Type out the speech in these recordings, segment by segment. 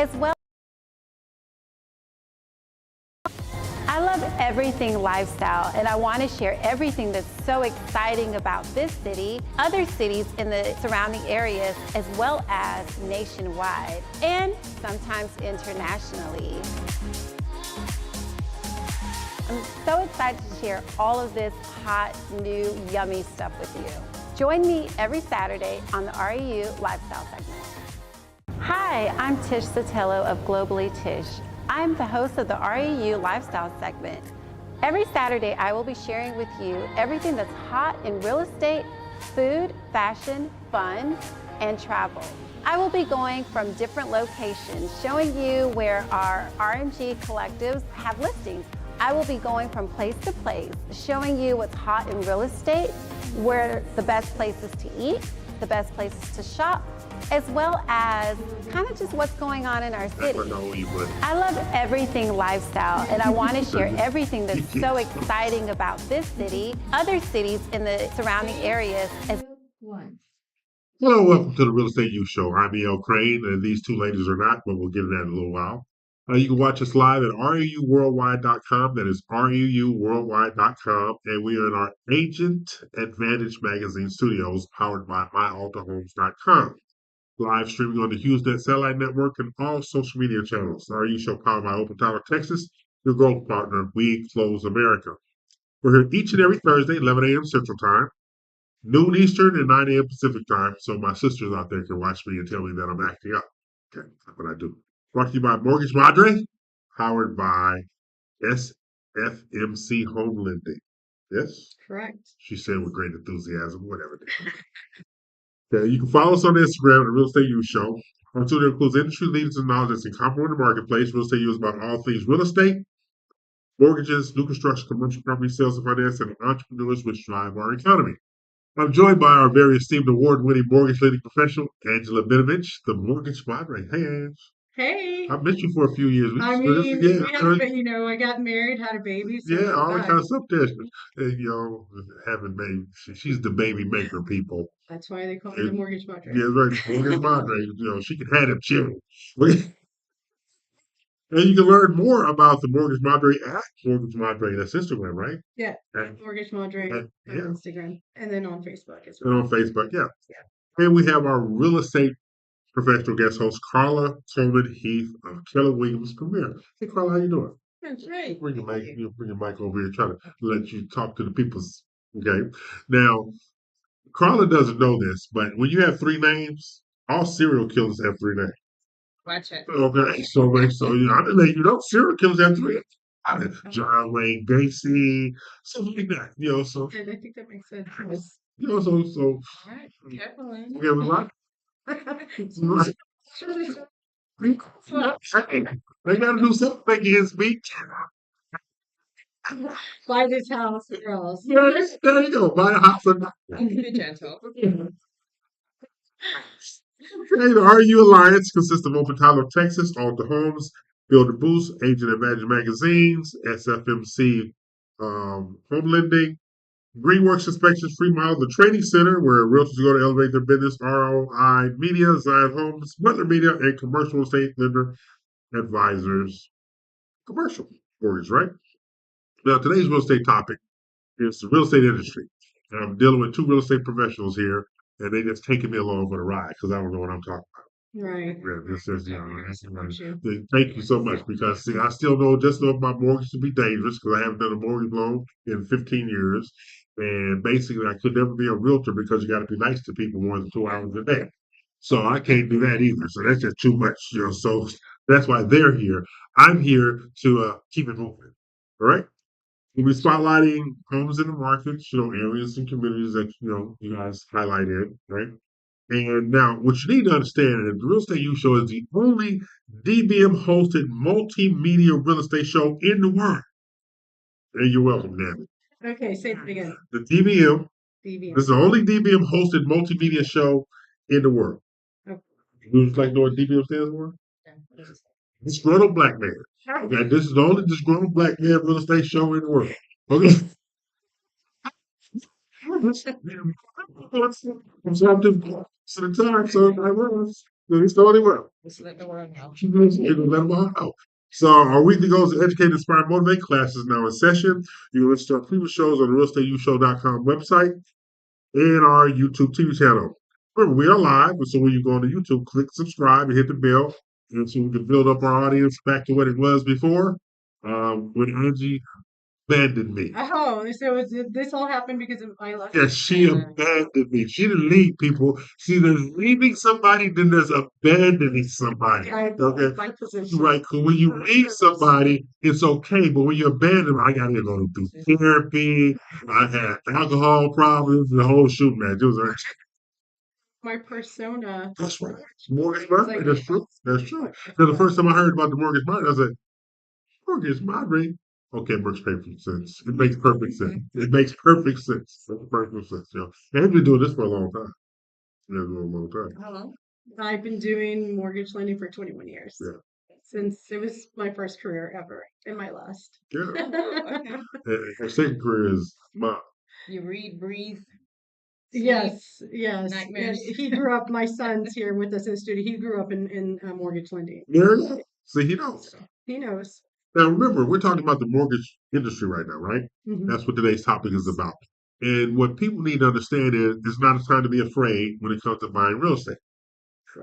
as well. I love everything lifestyle, and I want to share everything that's so exciting about this city, other cities in the surrounding areas, as well as nationwide, and sometimes internationally. I'm so excited to share all of this hot, new, yummy stuff with you. Join me every Saturday on the REU Lifestyle segment. Hi, I'm Tish Sotelo of Globally Tish. I'm the host of the REU Lifestyle segment. Every Saturday, I will be sharing with you everything that's hot in real estate, food, fashion, fun, and travel. I will be going from different locations, showing you where our RMG collectives have listings. I will be going from place to place, showing you what's hot in real estate, where the best places to eat, the best places to shop, as well as kind of just what's going on in our city. I love everything lifestyle, and I want to share everything that's so exciting about this city, other cities in the surrounding areas. Hello, welcome to the Real Estate You Show. I'm E.L. Crane, and these two ladies are not, but we'll get into that in a little while. You can watch us live at REUworldwide.com. That is REUworldwide.com. And we are in our Agent Advantage Magazine studios, powered by MyAltaHomes.com. Live streaming on the HughesNet Satellite Network and all social media channels. REU Show powered by Open Tower, Texas, your growth partner. We close America. We're here each and every Thursday, 11 a.m. Central Time, noon Eastern, and 9 a.m. Pacific Time. So my sisters out there can watch me and tell me that I'm acting up. Okay, that's what I do. Brought to you by Mortgage Madre, powered by SFMC Home Lending. Yes? Correct. She said with great enthusiasm, whatever. Okay, you can follow us on Instagram at the Real Estate You Show. Our Twitter includes industry leaders and knowledge that's in common with the marketplace. Real Estate You is about all things real estate, mortgages, new construction, commercial property sales and finance, and entrepreneurs which drive our economy. I'm joined by our very esteemed award-winning mortgage lending professional, Angela Benovich, the Mortgage Madre. Hey, Ange. Hey. I've missed you for a few years. I mean, we haven't been, I got married, had a baby. So yeah, all that kind of stuff there. And, having baby, she's the baby maker, people. That's why they call her the Mortgage Madre. Yeah, right. Mortgage Madre. She can have them children. And you can learn more about the Mortgage Madre at Mortgage Madre. That's Instagram, right? Yeah, Mortgage Madre on Instagram. And then on Facebook as well. And on Facebook, yeah. And we have our real estate professional guest host, Carla Coleman Heath of Keller Williams Premier. Hey, Carla, how you doing? That's great. Bring your mic over here, try to let you talk to the peoples. Okay. Now, Carla doesn't know this, but when you have three names, all serial killers have three names. Watch it. Okay, so I'm gonna let you know serial killers have three. John Wayne Gacy, something like that. So I think that makes sense. so All right, definitely. okay, we like they gotta do something against me. Buy this house, girls. There you go. Buy a house or not. Be gentle. Okay, the RU Alliance consists of Open Tyler, Texas, Alta Homes, Builder Boost, Agent Advantage Magazines, SFMC Home Lending, Greenworks Inspections, Free Mile, the Training Center, where realtors go to elevate their business, ROI Media, Zion Homes, Butler Media, and Commercial Estate Lender Advisors. Commercial mortgage, right? Now, today's real estate topic is the real estate industry. And I'm dealing with two real estate professionals here, and they just taking me along for the ride because I don't know what I'm talking about. Right. Thank you so much because I still know about mortgage to be dangerous because I haven't done a mortgage loan in 15 years. And basically, I could never be a realtor because you got to be nice to people more than 2 hours a day. So I can't do that either. So that's just too much. So that's why they're here. I'm here to keep it moving. All right. We'll be spotlighting homes in the market, areas and communities that, you guys highlighted, right? And now, what you need to understand is the Real Estate You Show is the only DBM hosted multimedia real estate show in the world. And you're welcome, Dan. Okay, say it again. The DBM. This is the only DBM hosted multimedia show in the world. Okay. You just like know what DBM stands for? Yeah. Disgruntled Black Man. Okay, this is the only disgruntled black man real estate show in the world. Okay. I'm sorry, to the time, so I was. He's the only one. Just let the world know. Let them all know. So our weekly goals to educate, inspire, motivate class is now in session. You can listen to our previous shows on the realestateushow.com website and our YouTube TV channel. Remember, we are live, so when you go on to YouTube, click subscribe and hit the bell, and so we can build up our audience back to what it was before. When Angie abandoned me. Oh, so this all happened because of my luck. Yeah, she abandoned me. She didn't leave people. See, there's leaving somebody, then there's abandoning somebody. Okay, My position. right? Because when you leave somebody, it's okay, but when you abandon them, I got to go through therapy. I had alcohol problems, the whole shoot match. It was My persona. that's right. Mortgage Monitoring. like- That's true. That's true. Now, the first time I heard about the mortgage monitoring, I said, mortgage monitoring. Okay, it makes perfect sense. It makes perfect sense. It makes perfect sense. It makes perfect sense. You know, and I've been doing this for a long time. Yeah, for a long time. How long? I've been doing mortgage lending for 21 years. Yeah. Since it was my first career ever and my last. Yeah. Okay. And her second career is mom. You read, breathe. Yes, yes. Nightmares. He grew up, my son's here with us in the studio. He grew up in mortgage lending. There you go. See, he knows. He knows. Now, remember, we're talking about the mortgage industry right now, right? Mhm. That's what today's topic is about. And what people need to understand is it's not a time to be afraid when it comes to buying real estate.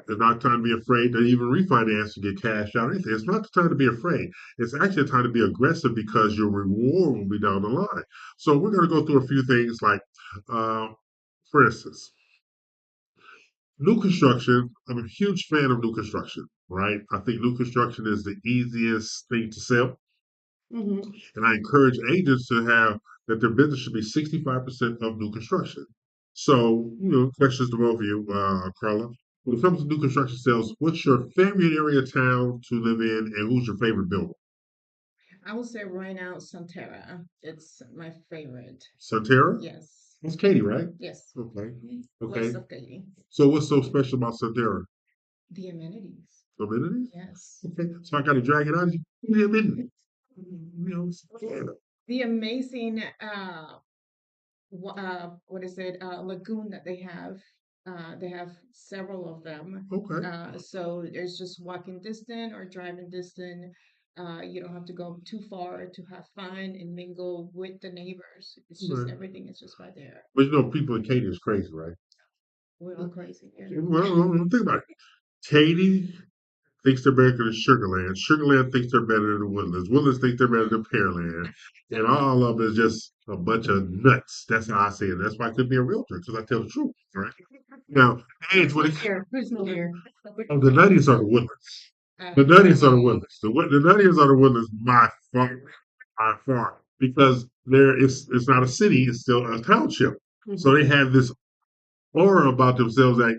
It's not time to be afraid to even refinance and get cash out. Anything. It's not the time to be afraid. It's actually a time to be aggressive because your reward will be down the line. So we're going to go through a few things like, uh, for instance, new construction. I'm a huge fan of new construction, right? I think new construction is the easiest thing to sell. Mhm. And I encourage agents to have that their business should be 65% of new construction. So, questions to both of you, Carla. When it comes to new construction sales, what's your favorite area of town to live in, and who's your favorite builder? I would say right now, Santera. It's my favorite. Santera? Yes. That's Katie, right? Yes. Okay. Okay. West of Katy. So, what's so special about Santera? The amenities. Amenities? Yes. Okay. So, I got to drag it out of you. The amenities. Santera. The amazing what is it, lagoon that they have. They have several of them. Okay. So there's just walking distance or driving distance. You don't have to go too far to have fun and mingle with the neighbors. It's just Right. everything is just right there. But people in Katy is crazy, right? We're all crazy here. Well, think about it. Katy thinks they're better than Sugarland. Sugarland thinks they're better than Woodlands. Woodlands think they're better than Pearland. And all of it is just a bunch of nuts. That's how I see it. That's why I couldn't be a realtor, because I tell the truth, right? Now, age, when it Who's not here? oh, the nutties are the Woodlands. The nutties are the Woodlands. The nutties are the Woodlands by far. Because it's not a city, it's still a township. So they have this aura about themselves like,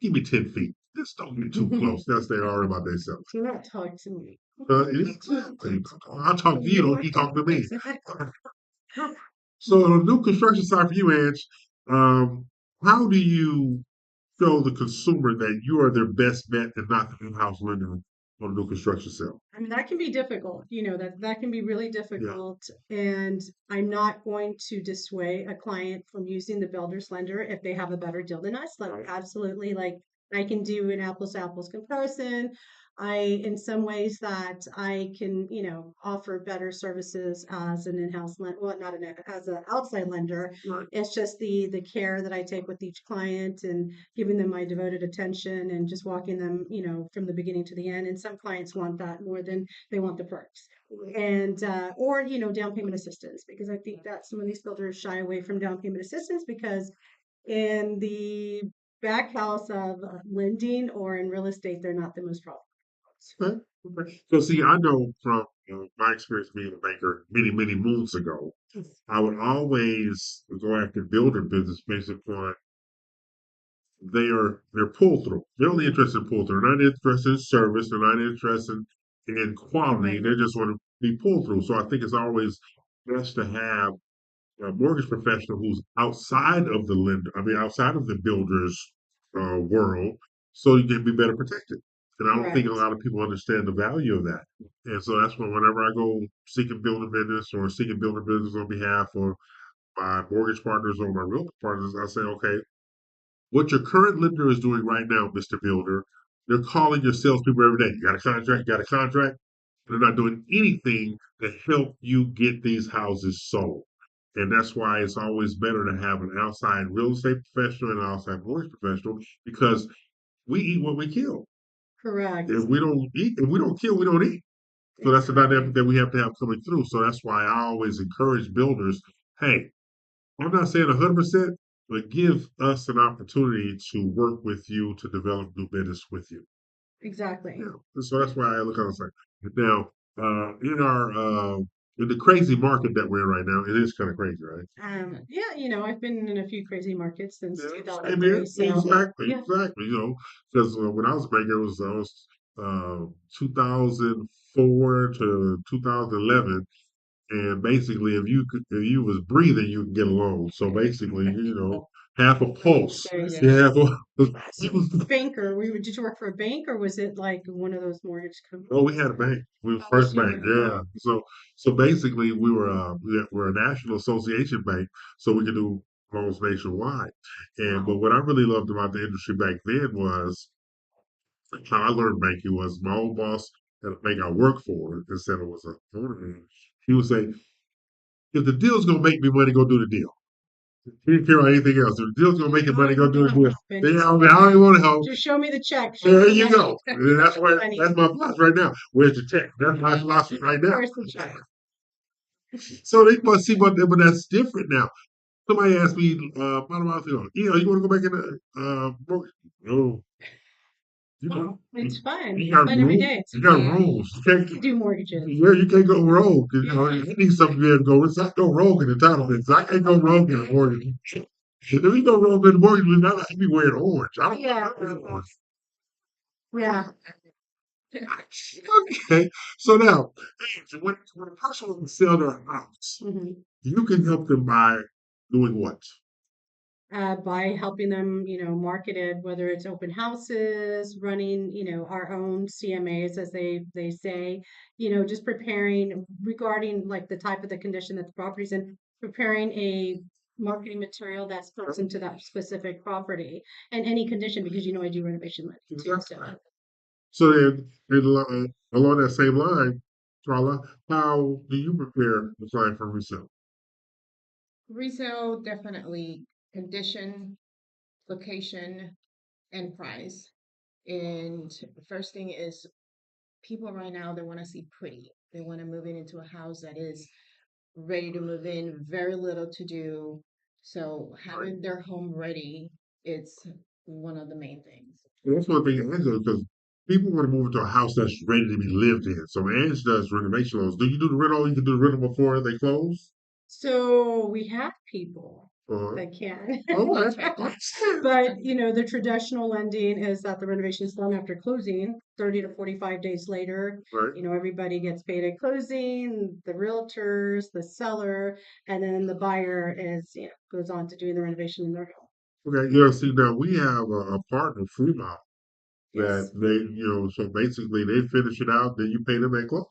give me 10 feet. Just don't get too close. That's their aura about themselves. Do not talk to me. I'll talk to you, don't you talk to me. So on the new construction side for you, Ange, how do you show the consumer that you are their best bet and not the in-house lender on a new construction sale? I mean, that can be difficult. That can be really difficult. And I'm not going to dissuade a client from using the builder's lender if they have a better deal than us. Like, Right. absolutely, like I can do an apples to apples comparison. In some ways that I can, offer better services as an in-house lender, well, not as an outside lender. Right. It's just the care that I take with each client and giving them my devoted attention and just walking them, from the beginning to the end. And some clients want that more than they want the perks. And or down payment assistance, because I think that some of these builders shy away from down payment assistance because in the back house of lending or in real estate, they're not the most profitable. Okay. Okay. So see, I know from my experience being a banker many, many moons ago, I would always go after builder business based upon they're pull through. They're only interested in pull through. They're not interested in service. They're not interested in quality. They just want to be pull through. So I think it's always best to have a mortgage professional who's outside of the lender, outside of the builder's world, so you can be better protected. And I don't think a Correct. lot of people understand the value of that. And so that's whenever I go seeking builder business or seeking builder business on behalf of my mortgage partners or my real partners, I say, okay, What your current lender is doing right now, Mr. Builder, they're calling your salespeople every day. You got a contract, you got a contract. They're not doing anything to help you get these houses sold. And that's why it's always better to have an outside real estate professional and an outside mortgage professional because we eat what we kill. Correct. If we don't kill, we don't eat. So that's the Exactly. dynamic that we have to have coming through. So that's why I always encourage builders, hey, I'm not saying 100%, but give us an opportunity to work with you to develop new business with you. Exactly. Yeah. So that's why I look on the side. Now, in our in the crazy market that we're in right now, it is kind of crazy, right? Yeah, I've been in a few crazy markets since Yeah, same 2003, here. so Exactly, yeah. exactly. Because when I was a banker, I was 2004 to 2011. And basically, if you was breathing, you could get a loan. So basically, half a pulse. Very Yeah. Yeah, half banker. Did you work for a bank or was it like one of those mortgage companies? oh, we had a bank. We were Oh, first you bank. were. Yeah. So basically, we're a national association bank, so we could do loans nationwide. And but Wow. what I really loved about the industry back then was how I learned banking was my old boss at a bank I worked for, instead of was a owner. He would say, if the deal's gonna make me money, go do the deal. He didn't care about anything else. If the deal's gonna make him I money, don't go even do want the to deal. help. And Yeah, just, I mean, I don't even want to help. just show me the check. Show There me the you money. go. And that's where Money. that's my philosophy right now. Where's the check? That's my philosophy right now. Where's the check? So they must see but that's different now. Somebody asked me, about a month ago, you want to go back in the mortgage? No, you know, It's fun. you It's got fun every rules. day. It's You got fun. rules. You You can't, can do mortgages. yeah, you can't go rogue. You need something to be able to go. It's not go rogue in the title business. I can't go rogue in the mortgage. If we go rogue in the mortgage, we're not like be wearing orange. I don't Yeah. wear orange. Yeah. Okay, so now, hey, when a person wants to sell their house, hmm you can help them by doing what? By helping them, market it, whether it's open houses, running, our own CMAs, as they say, just preparing regarding like the type of the condition that the property's in, preparing a marketing material that's person to that specific property and any condition because I do renovation lending too. So So along that same line, Carla, how do you prepare the client for resale? Resale, definitely condition, location, and price. And the first thing is people right now, they want to see pretty. They want to move in into a house that is ready to move in, very little to do. So Right. having their home ready, it's one of the main things. And that's one thing, Angela, because people want to move into a house that's ready to be lived in. So Ange does renovation loans. Do you do the rental? You can do the rental before they close? So we have people Uh-huh. that can. Okay. But, the traditional lending is that the renovation is done after closing, 30 to 45 days later. Right. Everybody gets paid at closing, the realtors, the seller, and then the buyer goes on to doing the renovation in their home. Okay. Yeah. See, now we have a partner, Fremont, that Yes. so basically they finish it out, then you pay them at close.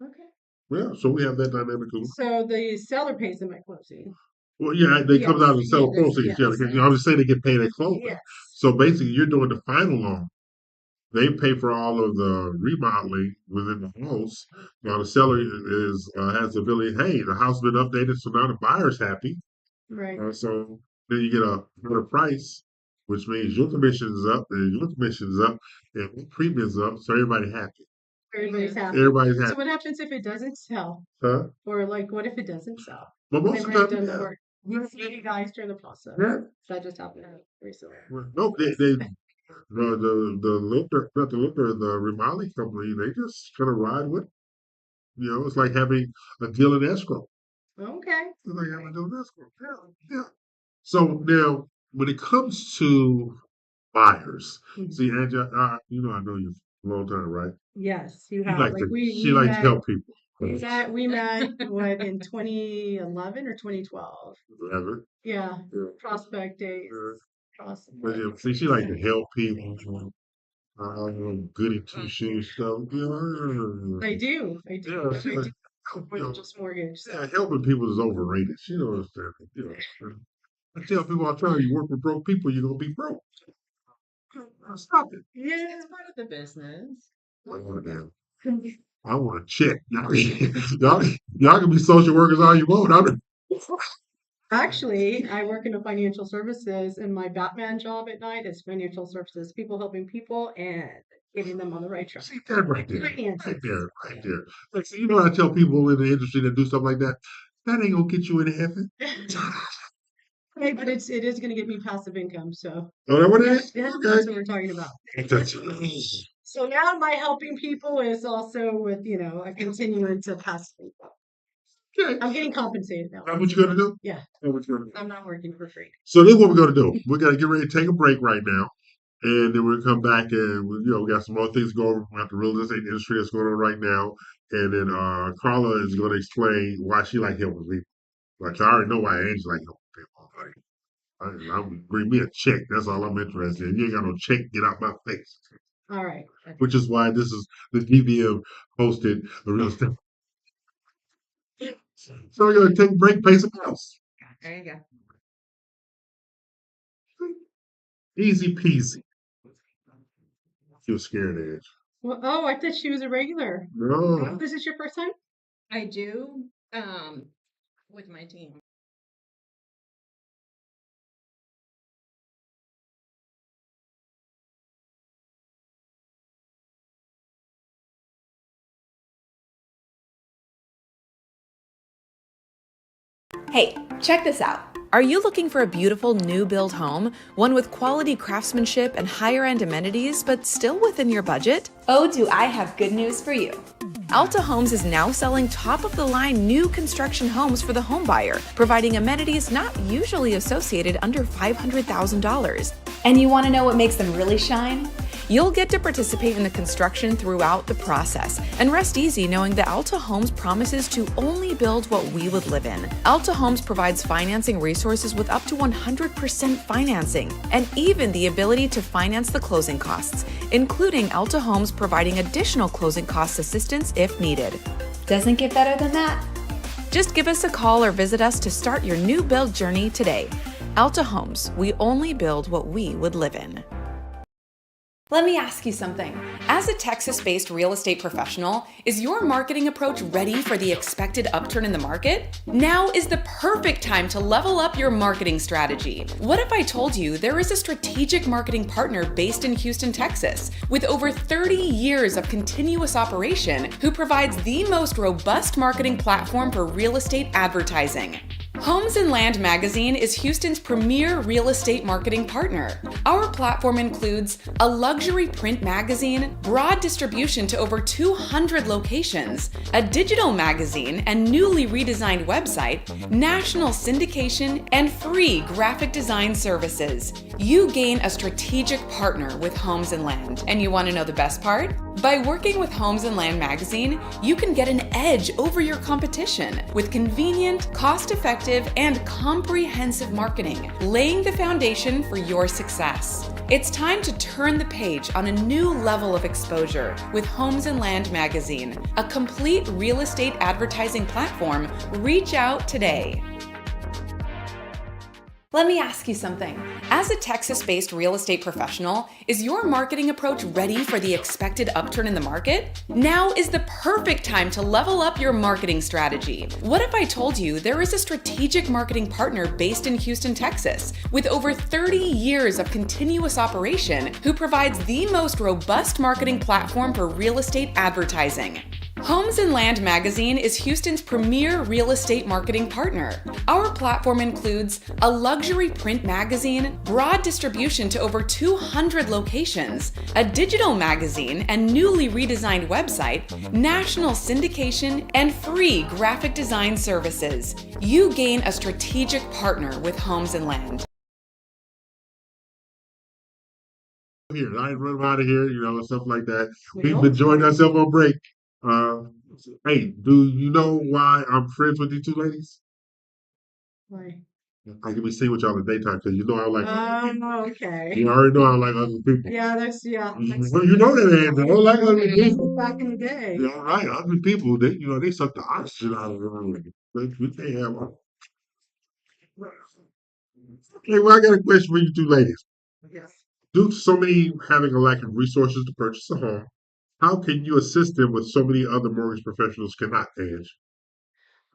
Okay. Yeah. So we have that dynamic too. So the seller pays them at closing. Well, yeah, they comes out Yes. of the sell Yes, proceeds. Yeah, Yes. because, I'm just saying they get paid at closing. Yes. So basically, you're doing the final loan. They pay for all of the remodeling within the house. Now the seller is has the ability. Hey, the house has been updated, so now the buyer's happy. Right. So then you get a better price, which means your commission is up, and your commission is up, and your premium's up. So everybody happy. Everybody's yes. happy. Everybody's So happy. what happens if it doesn't sell? Huh? Or like, what if it doesn't sell? But And most they've of the already time, done the yeah. work. You see you guys during the process. Yeah. That just happened recently. No, the lender, not the lender, the remodeling company, they just kind of ride with it. It's like having a deal in escrow. Okay. It's like having a deal in escrow. Yeah, yeah. So now, when it comes to buyers, Mhm. see, Angie, I know you a long time, right? Yes, you She have. like Like to we she we likes to met help people. we met what in 2011 or 2012. Whatever. Yeah, Yeah. prospect days. Yeah. But Prospect. yeah, see, she like to help people. Goody two shoes stuff. I do. I do. Yeah, she I like, do. help, More than just mortgage. yeah, So helping people is overrated. She don't understand. I tell people all the time, you work with broke people, you're gonna be broke. Stop it. Yeah, it's part of the business. I want a damn. I want a check. Y'all can be social workers all you want. Actually, I work in the financial services, and my Batman job at night is financial services, people helping people and getting them on the right track. See that right there, Finances. right there, right there. Like, see, you know, I tell people in the industry that do stuff like that, that ain't gonna get you into heaven. Hey, but it is going to get me passive income, so Oh, that what it yeah, is? yeah, Okay. that's what we're talking about. That's- So now my helping people is also with, a continuing to passive income. Okay. I'm getting compensated now. That's what you gonna do? Yeah, That's what you gonna do? I'm not working for free. So this is what we're gonna do. We're gonna get ready to take a break right now, and then we'll come back and we got some more things to go over about the real estate industry that's going on right now, and then Carla is gonna explain why she like helping people. Like I already know why Angie like helping people. Like I'm bring me a check. That's all I'm interested in. You ain't got no check. Get out my face. All right. Which is why this is the DVM hosted the real estate. So we're gonna take a break, pay some bills. There you go. Easy peasy. She was scared, Edge. Well, oh, I thought she was a regular. Oh, No. this is your first time? I do, with my team. Hey, check this out. Are you looking for a beautiful new build home, one with quality craftsmanship and higher end amenities, but still within your budget? Oh, do I have good news for you. Alta Homes is now selling top of the line new construction homes for the home buyer, providing amenities not usually associated under $500,000. And you want to know what makes them really shine? You'll get to participate in the construction throughout the process and rest easy knowing that Alta Homes promises to only build what we would live in. Alta Homes provides financing resources with up to 100% financing and even the ability to finance the closing costs, including Alta Homes providing additional closing cost assistance if needed. Doesn't get better than that. Just give us a call or visit us to start your new build journey today. Alta Homes, we only build what we would live in. Let me ask you something. As a Texas-based real estate professional, is your marketing approach ready for the expected upturn in the market? Now is the perfect time to level up your marketing strategy. What if I told you there is a strategic marketing partner based in Houston, Texas, with over 30 years of continuous operation who provides the most robust marketing platform for real estate advertising? Homes and Land Magazine is Houston's premier real estate marketing partner. Our platform includes a luxury print magazine, broad distribution to over 200 locations, a digital magazine and newly redesigned website, national syndication, and free graphic design services. You gain a strategic partner with Homes and Land. And you want to know the best part? By working with Homes and Land Magazine, you can get an edge over your competition with convenient, cost-effective, and comprehensive marketing, laying the foundation for your success. It's time to turn the page on a new level of exposure with Homes and Land Magazine, a complete real estate advertising platform. Reach out today. Let me ask you something. As a Texas-based real estate professional, is your marketing approach ready for the expected upturn in the market? Now is the perfect time to level up your marketing strategy. What if I told you there is a strategic marketing partner based in Houston, Texas, with over 30 years of continuous operation who provides the most robust marketing platform for real estate advertising? Homes and Land Magazine is Houston's premier real estate marketing partner. Our platform includes a luxury print magazine, broad distribution to over 200 locations, a digital magazine and newly redesigned website, national syndication, and free graphic design services. You gain a strategic partner with Homes and Land. Here, I ain't run out of here, stuff like that. We've enjoyed ourselves on break. Hey, do you know why I'm friends with these two ladies? Why? I can be seen with y'all in the daytime because I like other people. Okay. You already know I like other people. Yeah, that's Well, you know that, Andy. I don't like ugly people. back in the day. Yeah, all right. Ugly people, they suck the oxygen out of the room. We can't have Hey, well, I got a question for you two ladies. Yes. Due to so many having a lack of resources to purchase a home, how can you assist them with so many other mortgage professionals cannot, Ange?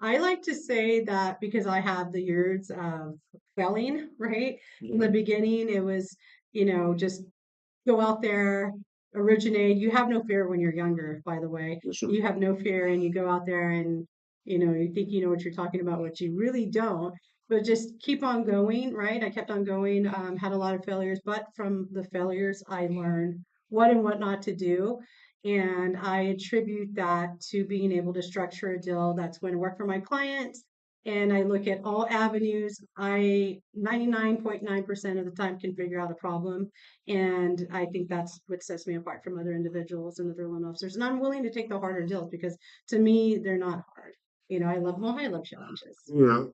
I like to say that because I have the years of failing, right? In the beginning, it was, just go out there, originate. You have no fear when you're younger, by the way. Yes, sir. You have no fear and you go out there and, you think you know what you're talking about, what you really don't. But just keep on going, right? I kept on going, had a lot of failures, but from the failures, I learned what and what not to do. And I attribute that to being able to structure a deal that's going to work for my clients. And I look at all avenues. I 99.9% of the time can figure out a problem. And I think that's what sets me apart from other individuals and other loan officers. And I'm willing to take the harder deals because to me, they're not hard. I love them. I love challenges. Yeah,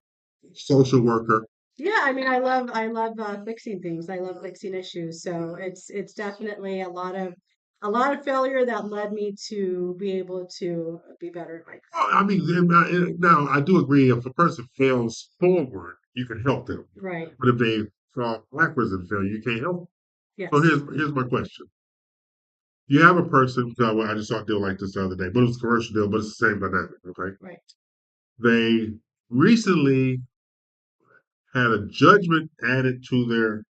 social worker. Yeah, I mean, I love fixing things. I love fixing issues. So it's definitely a lot of failure that led me to be able to be better at my Well, I mean, now I do agree. If a person fails forward, you can help them. right. But if they fall backwards and fail, you can't help. So Yes. here's my question. You have a person. Well, I just saw a deal like this the other day, but it was a commercial deal, but it's the same dynamic. Okay, Right. they recently had a judgment added to their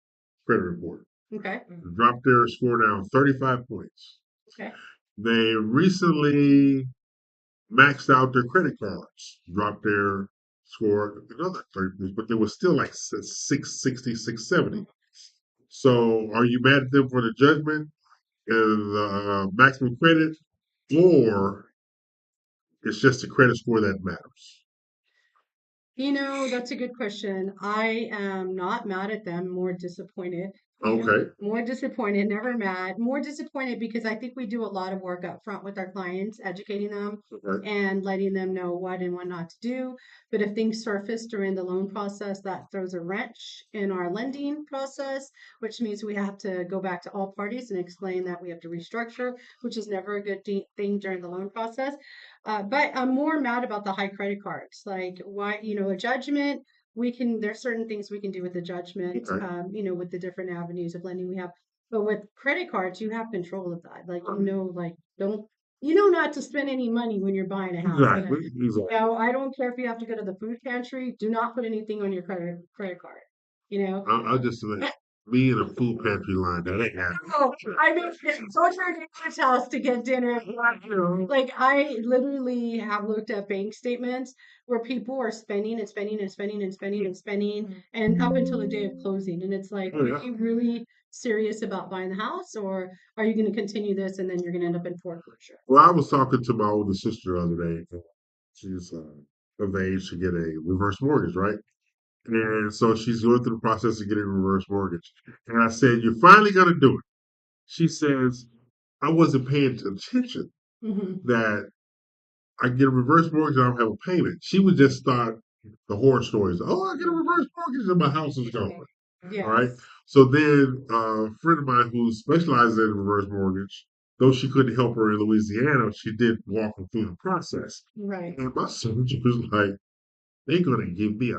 credit report, Okay. dropped their score down 35 points. Okay. They recently maxed out their credit cards, dropped their score another 30 points, but they were still like 660, 670. So are you mad at them for the judgment and the maximum credit, or it's just the credit score that matters? That's a good question. I am not mad at them, more disappointed. Okay. More disappointed, never mad. More disappointed because I think we do a lot of work up front with our clients, educating them Okay. and letting them know what and what not to do. But if things surface during the loan process, that throws a wrench in our lending process, which means we have to go back to all parties and explain that we have to restructure, which is never a good thing during the loan process. But I'm more mad about the high credit cards. Like, why, a judgment, there's certain things we can do with the judgment, Okay. with the different avenues of lending we have. But with credit cards, you have control of that. Like, don't, not to spend any money when you're buying a house. Exactly. Exactly. I don't care if you have to go to the food pantry. Do not put anything on your credit card. You know, I'll just let me in a food pantry line. That ain't happening. Oh, I mean, go to your neighbor's house to get dinner. Like I literally have looked at bank statements where people are spending and spending and spending and spending and spending, and up until the day of closing. And it's like, Oh, are yeah. you really serious about buying the house, or are you going to continue this and then you're going to end up in foreclosure? Well, I was talking to my older sister the other day. She's of age to get a reverse mortgage, right? And so she's going through the process of getting a reverse mortgage. And I said, "You're finally going to do it." She says, "I wasn't paying attention Hmm. that I get a reverse mortgage and I don't have a payment." She would just start the horror stories. Oh, I get a reverse mortgage and my house is gone. All right. Yes. So then a friend of mine who specializes in reverse mortgage, though she couldn't help her in Louisiana, she did walk her through the process. Right. And my son was like, they're going to give me a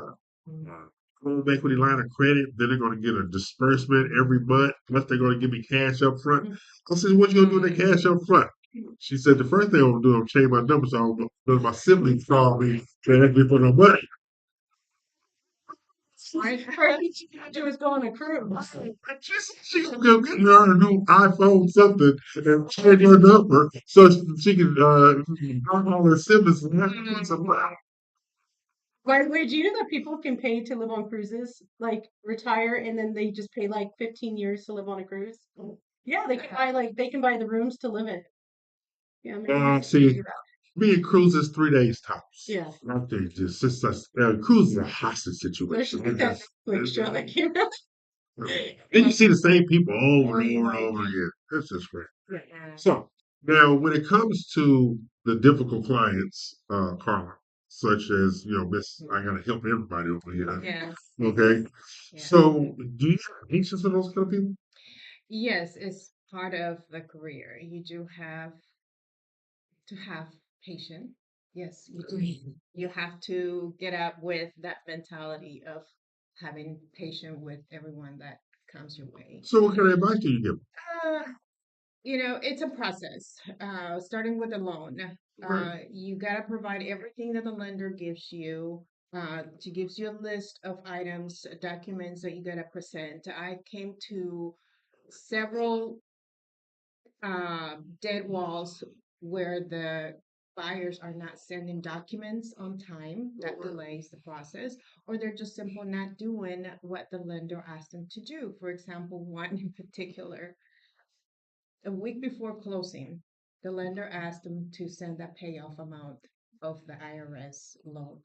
home equity line of credit. Then they're going to get a disbursement every month. Plus, they're going to give me cash up front. I said, what you going to do with that cash up front? She said, the first thing I'm going to do, I'm change my number so my siblings call me and ask me for no money. I heard she do is go on a cruise. She gonna go get her a new iPhone something and change her number so she can call her siblings and have some money. By the way, do you know that people can pay to live on cruises? Like retire and then they just pay like 15 years to live on a cruise? Yeah, they can buy the rooms to live in. Yeah, maybe we should See, figure it out. me and Cruise is 3 days tops. Yeah. Not they just it's just Cruise is a hostage Let's situation. just get that Netflix show that came out. And you see the same people over and over and Right. over again. It's just great. Yeah. So now, when it comes to the difficult clients, Carla, such as Miss, I gotta help everybody over here. Yes. Okay, Yeah. so do you have anxious for those kind of people? Yes, it's part of the career. You do have to have patience. Yes, you do. You have to get up with that mentality of having patience with everyone that comes your way. So what kind of advice do you give? Uh, it's a process. Starting with a loan, Right. you gotta provide everything that the lender gives you. She gives you a list of items, documents that you gotta present. I came to several dead walls where the buyers are not sending documents on time. That delays the process, or they're just simply not doing what the lender asked them to do. For example, one in particular, a week before closing, the lender asked them to send that payoff amount of the IRS loan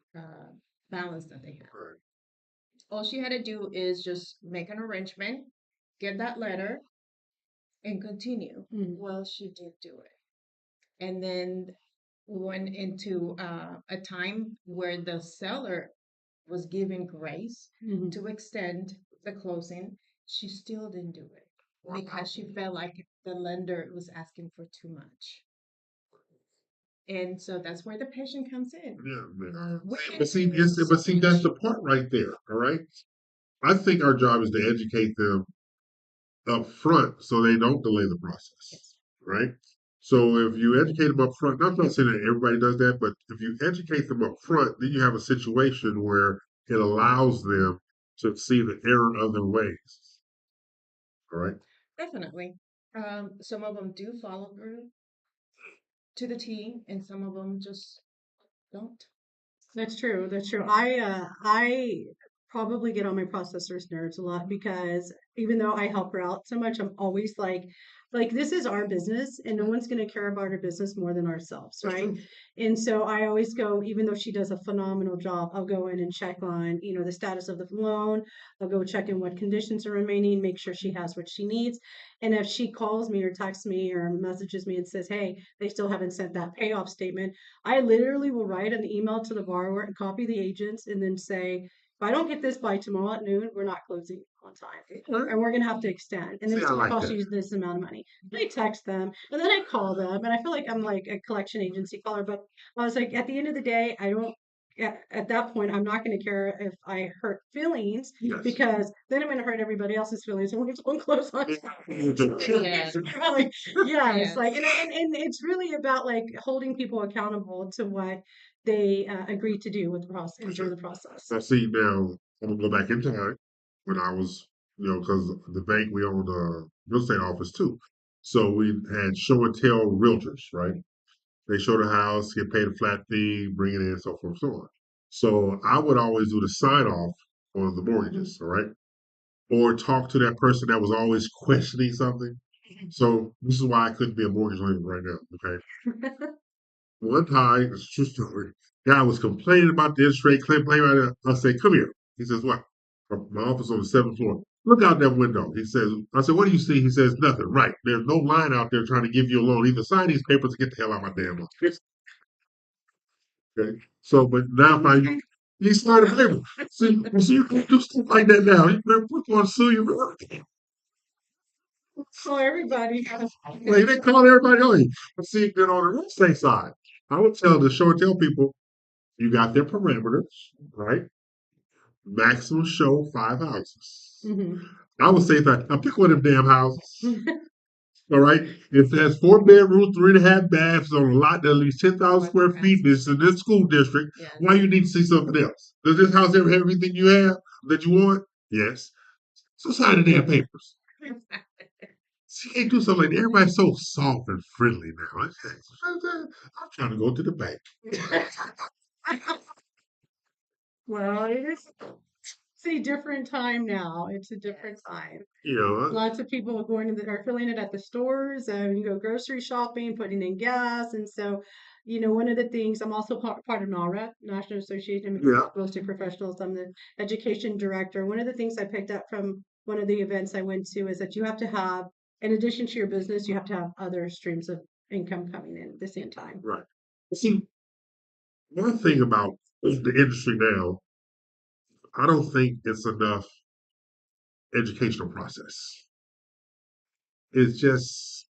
balance that they have. Right. All she had to do is just make an arrangement, get that letter, and continue. Mm. Well, she did do it. And then we went into a time where the seller was given grace Mhm. to extend the closing. She still didn't do it because she felt like the lender was asking for too much. And so that's where the patient comes in. Yeah, man. Witnessing But see, that's so the part right there. All right. I think our job is to educate them up front so they don't delay the process. Right. So if you educate them up front, not saying that everybody does that, but if you educate them up front, then you have a situation where it allows them to see the error of their ways. All right. definitely. Some of them do follow through to the T, and some of them just don't. That's true. That's true. I probably get on my processor's nerves a lot because even though I help her out so much, I'm always like this is our business and no one's going to care about our business more than ourselves, That's right? true. And so I always go, even though she does a phenomenal job, I'll go in and check on, the status of the loan. I'll go check in what conditions are remaining, make sure she has what she needs. And if she calls me or texts me or messages me and says, hey, they still haven't sent that payoff statement, I literally will write an email to the borrower and copy the agents and then say, if I don't get this by tomorrow at noon, we're not closing on time. Okay. And we're gonna have to extend. And then See, it's I gonna like cost that. you this amount of money. And I text them and then I call them and I feel like I'm like a collection agency caller, but I was like, at the end of the day, I don't at that point, I'm not going to care if I hurt feelings Yes. because then I'm going to hurt everybody else's feelings and we don't close on time. Yes. Like, yes, Yes. like, and it's really about like holding people accountable to what they agreed to do with the process during the process. Now, see, now I'm gonna go back in time when I was, because the bank we owned a real estate office too. So we had show and tell realtors, right? They show the house, get paid a flat fee, bring it in, so forth, and so on. So I would always do the sign off on the mortgages, all right? Or talk to that person that was always questioning something. So this is why I couldn't be a mortgage lender right now, okay? One time, it's a true story. Guy was complaining about the interest rate, complaining about it. I say, "Come here." He says, "What?" My office on the seventh floor. Look out that window. He says, I said, "What do you see?" He says, "Nothing." Right. There's no line out there trying to give you a loan. Either sign these papers or get the hell out of my damn office. Okay. So, but now if I he signed a paper. See, you can't do stuff like that now. We're going to sue you. So everybody, Like they call everybody on you. But see, then on the real estate side, I would tell the show and tell people you got their parameters, right? Maximum show 5 houses. Mhm. I would say that now pick one of them damn houses. All right. If it has 4 bedrooms, 3.5 baths on a lot that at least 10,000 square feet, this in this school district, Yes. why you need to see something else? Does this house ever have everything you have that you want? Yes. So sign the damn papers. See, you can't do something like that. Everybody's so soft and friendly now. I'm trying to go to the bank. Well, it is it's a different time now. It's a different time. You know, Lots of people are going to are filling it at the stores and you go grocery shopping, putting in gas. And so, one of the things I'm also part of NARA, National Association of yeah. Real Estate Professionals. I'm the education director. One of the things I picked up from one of the events I went to is that you have to have, in addition to your business, you have to have other streams of income coming in at the same time. Right. See, one thing about the industry now, I don't think it's enough educational process. It's just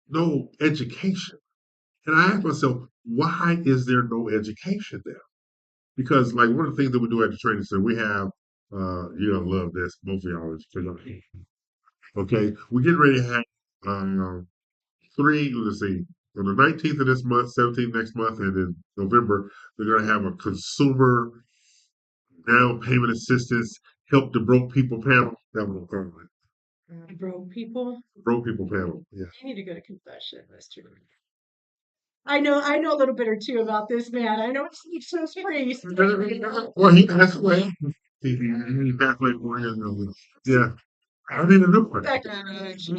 no education. And I ask myself, why is there no education there? Because like one of the things that we do at the training center, we have You're gonna love this, both of y'all. Okay, we're getting ready to have let's see, on the 19th of this month, 17th next month, and in November, they're gonna have a consumer down payment assistance help the broke people panel. That one will Broke people. broke people panel. Yeah. You need to go to confession, Mr. I know a little bit or two about this man. I know he's so priest. Well, he passed away. He passed away 4 years ago. Yeah. I didn't even know Back that. to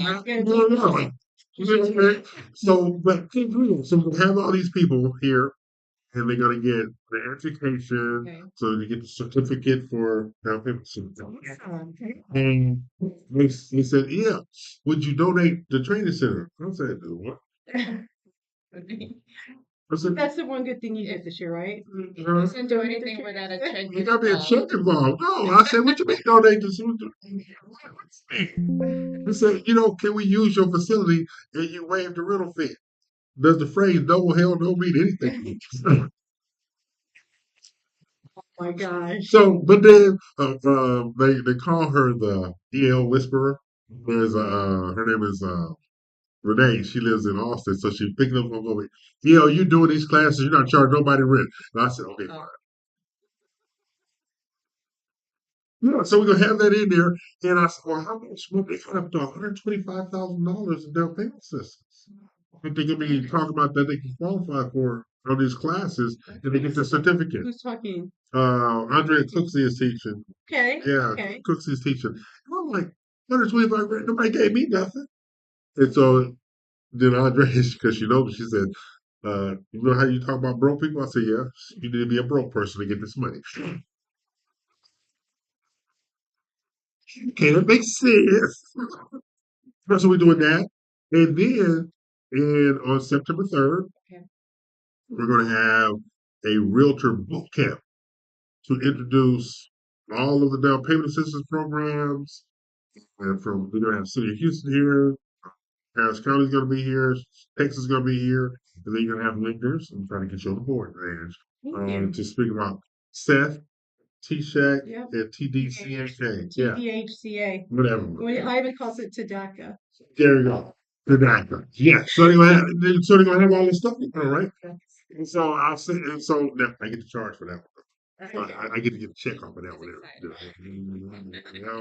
So, but so we have all these people here, and they're gonna get the education, Okay. so they get the certificate for down payment. And they said, "Yeah, would you donate the training center?" I said, "What?" I said, That's the one good thing you did this year, right? "Uh, Do anything without a check. you gotta be a check involved." No, I said, "What you mean donate this?" He said, "Can we use your facility and you waive the rental fee?" Does the phrase "double hell no" mean anything? Oh my gosh. So, but then they call her the EL Whisperer. There's her name is Renee. She lives in Austin, so she picked up on going, you doing these classes, you're not charging nobody rent. And I said, okay, fine. Yeah, so we're gonna have that in there. And I said, well, how much would they cut up to $125,000 in down payment assistance? But they're gonna be talking about that they can qualify for on these classes and they get the certificate. Who's talking? Andrea Cooksey is teaching. Okay. Yeah, Okay. Cooksey's teaching. And I'm like, 125 grand, nobody gave me nothing. And so then Andrea, because she knows me, she said, you know how you talk about broke people? I said, yeah, you need to be a broke person to get this money. Okay, that makes sense. So we're doing that. And then on September 3rd, Okay. we're going to have a realtor boot camp to introduce all of the down payment assistance programs. And we're going to have City of Houston here, Harris County's going to be here, Texas is going to be here, and then you're going to have lenders. I'm trying to get you on the board, man. Thank you. To speak about Seth, T-Shack, Yep. and TDCHA. Yeah, TDHCA. whatever. Ivan calls it Tadaka. There you go. Tobacco. Yeah. So they're gonna have all this stuff, all right? And so I'll say, and so now I get to charge for that one. So I get to get a check off of that one there.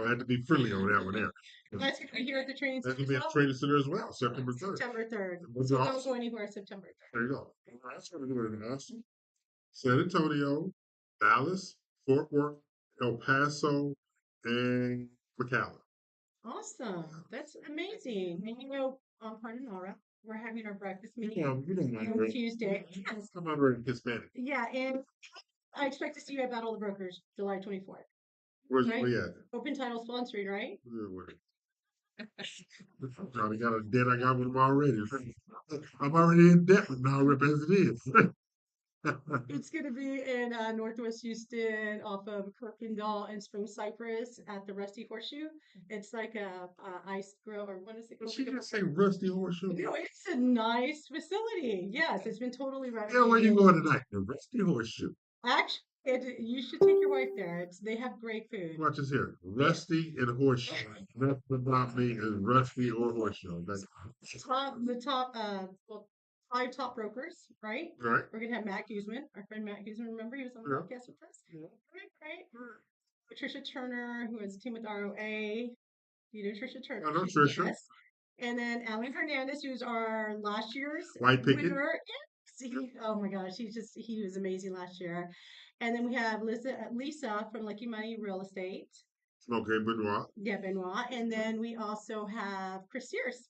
I have to be friendly on that one there. That's going to be here at the training That's center. gonna be at the training center as well, September 3rd. September 3rd. What's So don't awesome. go anywhere September 3rd. There you go. That's gonna do it in Austin, San Antonio, Dallas, Fort Worth, El Paso, and McAllen. Awesome. That's amazing. And on Nora, we're having our breakfast meeting You don't mind, on right? Tuesday. Yes. I'm not very Hispanic. Yeah, and I expect to see you at Battle of the Brokers, July 24th. Where's Right. where you at? Open title sponsoring, right? Johnny got a debt. I got with him already. I'm already in debt with now rip as it is. It's going to be in Northwest Houston off of Kirkendall and Spring Cypress at the Rusty Horseshoe. It's like a ice grill, or what is it Did called? she just say Rusty Horseshoe? No, it's a nice facility. Yes, it's been totally Yeah, where you renovated. going tonight? The Rusty Horseshoe. Actually, you should take your wife there. They have great food. Watch this here. Rusty and Horseshoe. That's about me is Rusty or Horseshoe. That's Well, 5 top brokers, right? right. We're gonna have Matt Guzman, our friend Matt Guzman. Remember, he was on the Yeah. podcast with us. Right. Patricia Turner, who has a team with ROA. You know Tricia Turner. I know Tricia. Yes. And then Alan Hernandez, who's our last year's White picket. winner. Yes. Oh my gosh, he was amazing last year. And then we have Lisa from Lucky Money Real Estate. Okay, Benoit. Yeah, Benoit. And then we also have Chris Sears.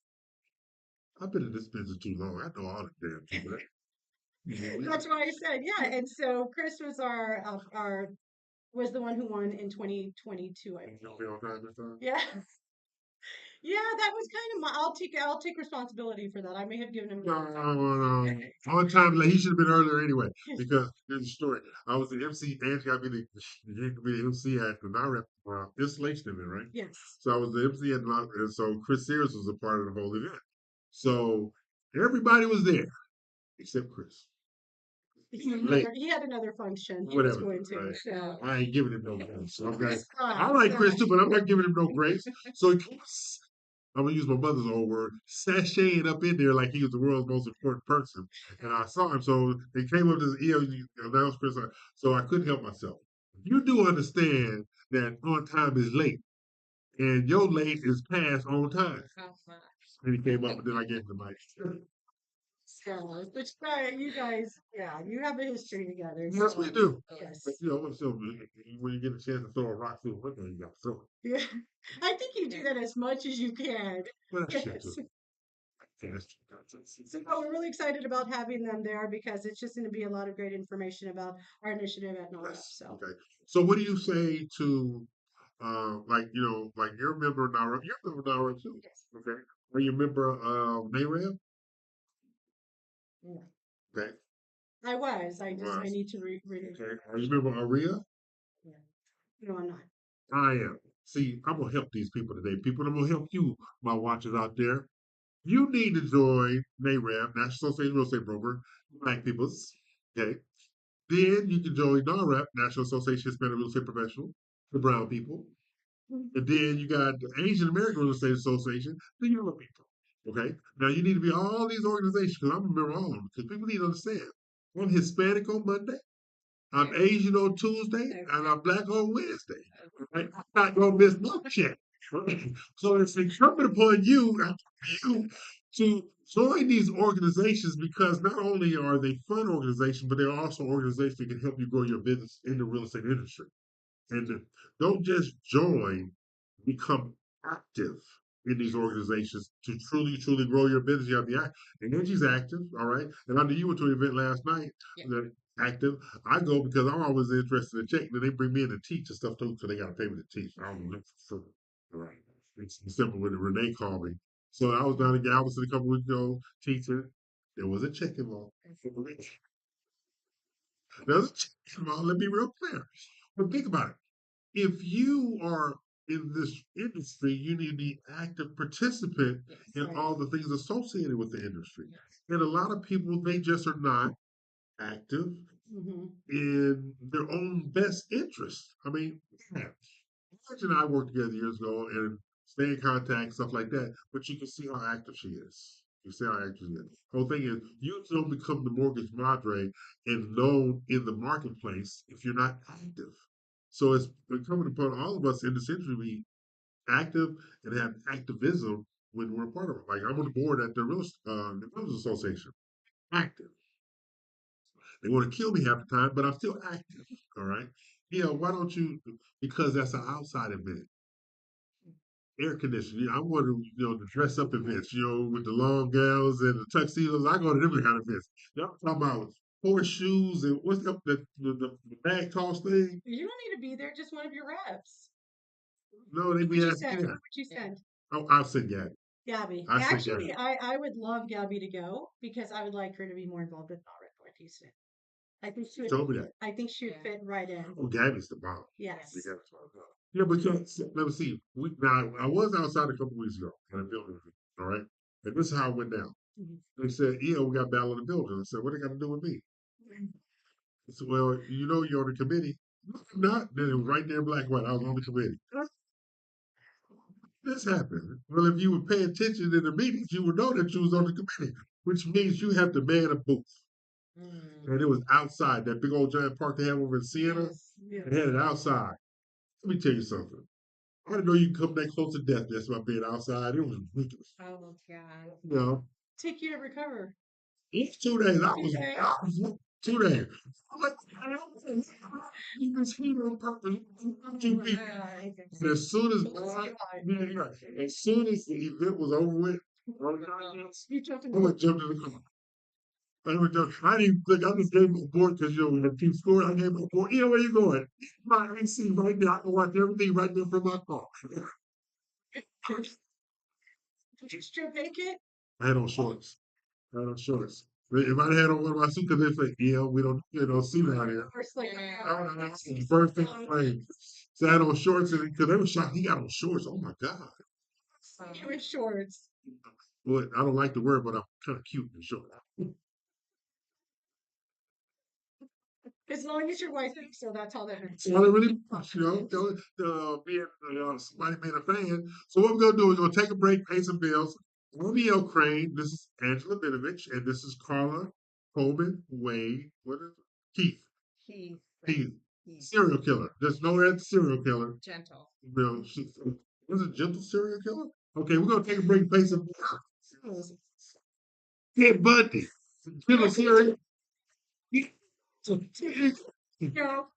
I've been in this business too long. I know all the damn people. That's why I said, yeah. And so Chris was was the one who won in 2022. I think. You'll be on time this time? Yeah. Yeah, that was kind of I'll take responsibility for that. I may have given him. No. On time, like he should have been earlier anyway. Because here's the story. I was the MC, and got me to be the MC at the NAREP installation event, right? Yes. So I was the MC at and so Chris Sears was a part of the whole event. So everybody was there except Chris. Late. He had another function he was Whatever. going to. Right. So I ain't giving him no grace. Okay. Chris I Rock, like so Chris too, but I'm not giving him no grace. So I'm gonna use my mother's old word, sashaying up in there like he was the world's most important person. And I saw him, so they came up to the announced Chris Rock, so I couldn't help myself. You do understand that on time is late, and your late is past on time. And he came up, and then I gave him the mic. so, but you guys, yeah, you have a history together. Yes, we So do. yes. But, so when you get a chance to throw a rock through the window, you got to throw it. Yeah. I think you do that as much as you can. Well, that's true Yes. too. Yes. So we're really excited about having them there because it's just going to be a lot of great information about our initiative at NARA. Yes. So Okay. So what do you say to like like you're a member of NARA, you're a member of NARA too. Okay. Are you a member of NAREB? yeah. Okay. I Was. need to read it. Okay. Are you a member of AREA? Yeah. No, I'm not. I am. See, I'm gonna help these people today. People, I'm gonna help you, my watchers out there. You need to join NAREB, National Association of Real Estate Broker, Black Peoples. Okay. Then you can join NAREP, National Association of Hispanic Real Estate Professionals, the brown people. And then you got the Asian American Real Estate Association, the yellow people. Okay. Now you need to be all these organizations because I'm a member of all of them because people need to understand. I'm Hispanic on Monday, I'm Asian on Tuesday, and I'm Black on Wednesday. Right? I'm not gonna miss no check. Right? So it's incumbent upon you to join these organizations because not only are they fun organizations, but they're also organizations that can help you grow your business in the real estate industry. And don't just join, become active in these organizations to truly, truly grow your business. You have to be active. And Angie's active, all right. And I knew you went to an event last night. That active. I go because I'm always interested in check. Then they bring me in to teach and stuff too, because they got to pay me to teach. I don't know. So, all right. It's simple when Renee called me. So I was down in Galveston a couple weeks ago teaching. There was a check involved. There was a check involved. Let me be real clear. But think about it. If you are in this industry, you need to be active participant in Right. all the things associated with the industry. And a lot of people, they just are not active hmm in their own best interest. I mean, yeah, George and I worked together years ago and stay in contact, stuff like that. But you can see how active she is. You see how active she is. The whole thing is, you don't become the mortgage madre and known in the marketplace if you're not active. So it's incumbent upon all of us in this industry to be active and have activism when we're a part of it. Like I'm on the board at the Realtors Association. Active. They want to kill me half the time, but I'm still active. All right. Yeah, why don't you? Because that's an outside event. Air conditioning. I want to, the dress up events, with the long gowns and the tuxedos. I go to them kind of events. Y'all talking about horseshoes and what's up the bag toss thing? You don't need to be there. Just one of your reps. No, they Who be would you asking send? me Who that. would you send? Oh, I'll send Gabby. Gabby. I send Actually, Gabby. I would love Gabby to go because I would like her to be more involved with NARA North Houston. I think she would. Told me that. I think she would fit right in. Oh, Gabby's the bomb. Yes. Yeah, Gabby's the bomb. Yeah, because let me see. Now I was outside a couple weeks ago in a building. All right, and this is how it went down. Mhm. They said, "Yeah, we got battle in the building." I said, "What they got to do with me?" I said, "Well, you're on the committee." No, I'm not. Then it was right there, in black and white. I was on the committee. This happened. Well, if you would pay attention in the meetings, you would know that you was on the committee, which means you have to man a booth. And it was outside that big old giant park they have over in Siena. Yes. They had it outside. Let me tell you something. I didn't know you can come that close to death just by being outside. It was ridiculous. Oh God. You know, Take you to recover. each 2 days Okay. I was 2 days. I'm like, you just heat on purpose. You people. And as soon as as soon as the event was over with, You jumped in I would jump in the car. I didn't think I just gave my board because we had keep scoring. I gave my board. Where you going? My AC right there. I can watch everything right there from my car. Did you strip naked? I had on shorts. I had on shorts. If I had on one of my suits, because they say, yeah, we don't, see down here. First, like, That's the first thing I played. So I had on shorts because they were shocked. He got on shorts. Oh my God. you in shorts. Well, I don't like the word, but I'm kind of cute in shorts. As long as your wife thinks so, that's all that matters. That's all it really matters, being somebody being a fan. So what we're gonna do is we're gonna take a break, pay some bills. I'm E.L. Crane. This is Angela Vinovich, and this is Carla Coleman Wade. What is it? Keith. He's Keith. he's Serial killer. There's no other serial killer. gentle. Was it gentle serial killer? Okay, we're gonna take a break, pay some bills. Ted Bundy. Gentle serial. No.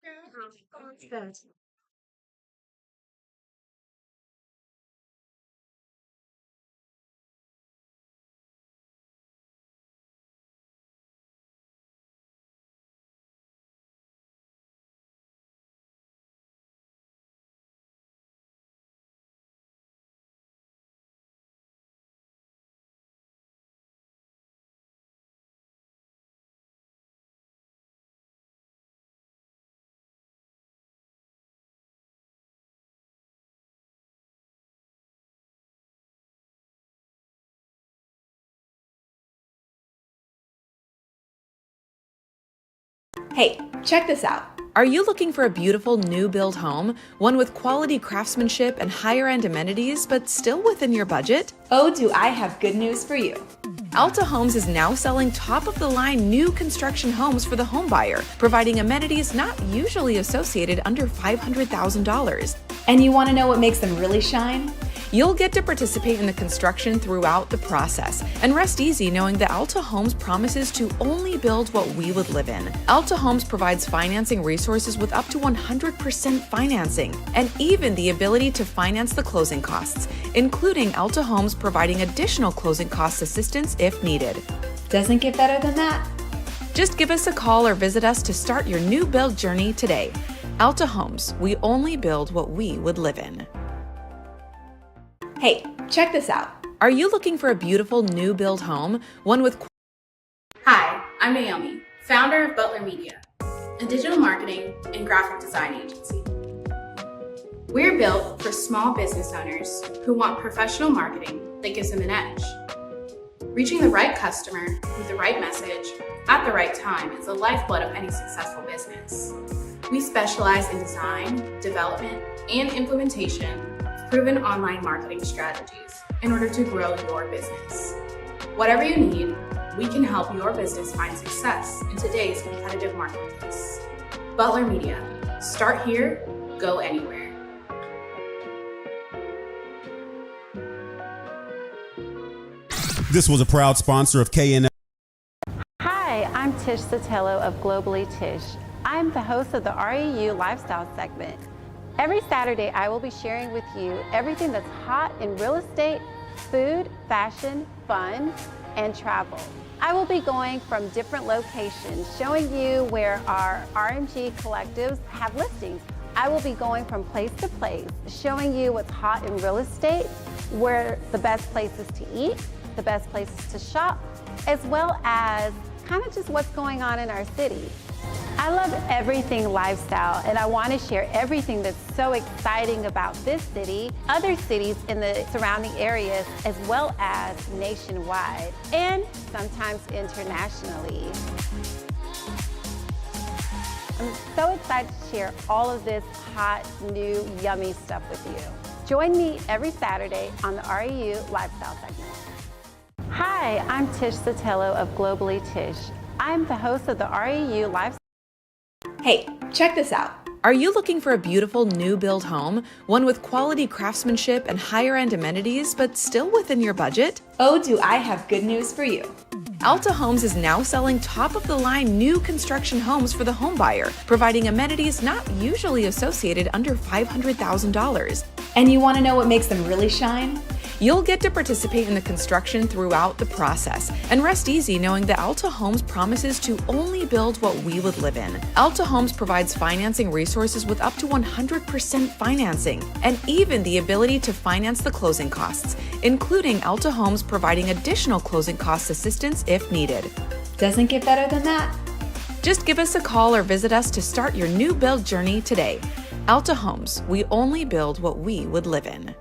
Hey, check this out. Are you looking for a beautiful new build home, one with quality craftsmanship and higher end amenities, but still within your budget? Oh, do I have good news for you. Alta Homes is now selling top of the line new construction homes for the home buyer, providing amenities not usually associated under $500,000. And you want to know what makes them really shine? You'll get to participate in the construction throughout the process and rest easy knowing that Alta Homes promises to only build what we would live in. Alta Homes provides financing resources with up to 100% financing and even the ability to finance the closing costs, including Alta Homes providing additional closing cost assistance if needed. Doesn't get better than that. Just give us a call or visit us to start your new build journey today. Alta Homes, we only build what we would live in. Hey, check this out. Are you looking for a beautiful new build home, one with... Hi, I'm Naomi, founder of Butler Media, a digital marketing and graphic design agency. We're built for small business owners who want professional marketing that gives them an edge. Reaching the right customer with the right message at the right time is the lifeblood of any successful business. We specialize in design, development, and implementation of proven online marketing strategies in order to grow your business. Whatever you need, we can help your business find success in today's competitive marketplace. Butler Media. Start here, go anywhere. This was a proud sponsor of KNL. Hi, I'm Tish Sotelo of Globally Tish. I'm the host of the REU Lifestyle segment. Every Saturday, I will be sharing with you everything that's hot in real estate, food, fashion, fun, and travel. I will be going from different locations, showing you where our RMG collectives have listings. I will be going from place to place, showing you what's hot in real estate, where the best places to eat, the best places to shop, as well as kind of just what's going on in our city. I love everything lifestyle, and I want to share everything that's so exciting about this city, other cities in the surrounding areas, as well as nationwide, and sometimes internationally. I'm so excited to share all of this hot, new, yummy stuff with you. Join me every Saturday on the REU Lifestyle segment. Hi, I'm Tish Sotelo of Globally Tish. I'm the host of the REU Lifestyle. Hey, check this out. Are you looking for a beautiful new build home, one with quality craftsmanship and higher end amenities, but still within your budget? Oh, do I have good news for you. Alta Homes is now selling top of the line new construction homes for the home buyer, providing amenities not usually associated under $500,000. And you want to know what makes them really shine? You'll get to participate in the construction throughout the process and rest easy knowing that Alta Homes promises to only build what we would live in. Alta Homes provides financing resources with up to 100% financing and even the ability to finance the closing costs, including Alta Homes providing additional closing cost assistance if needed. Doesn't get better than that. Just give us a call or visit us to start your new build journey today. Alta Homes, we only build what we would live in.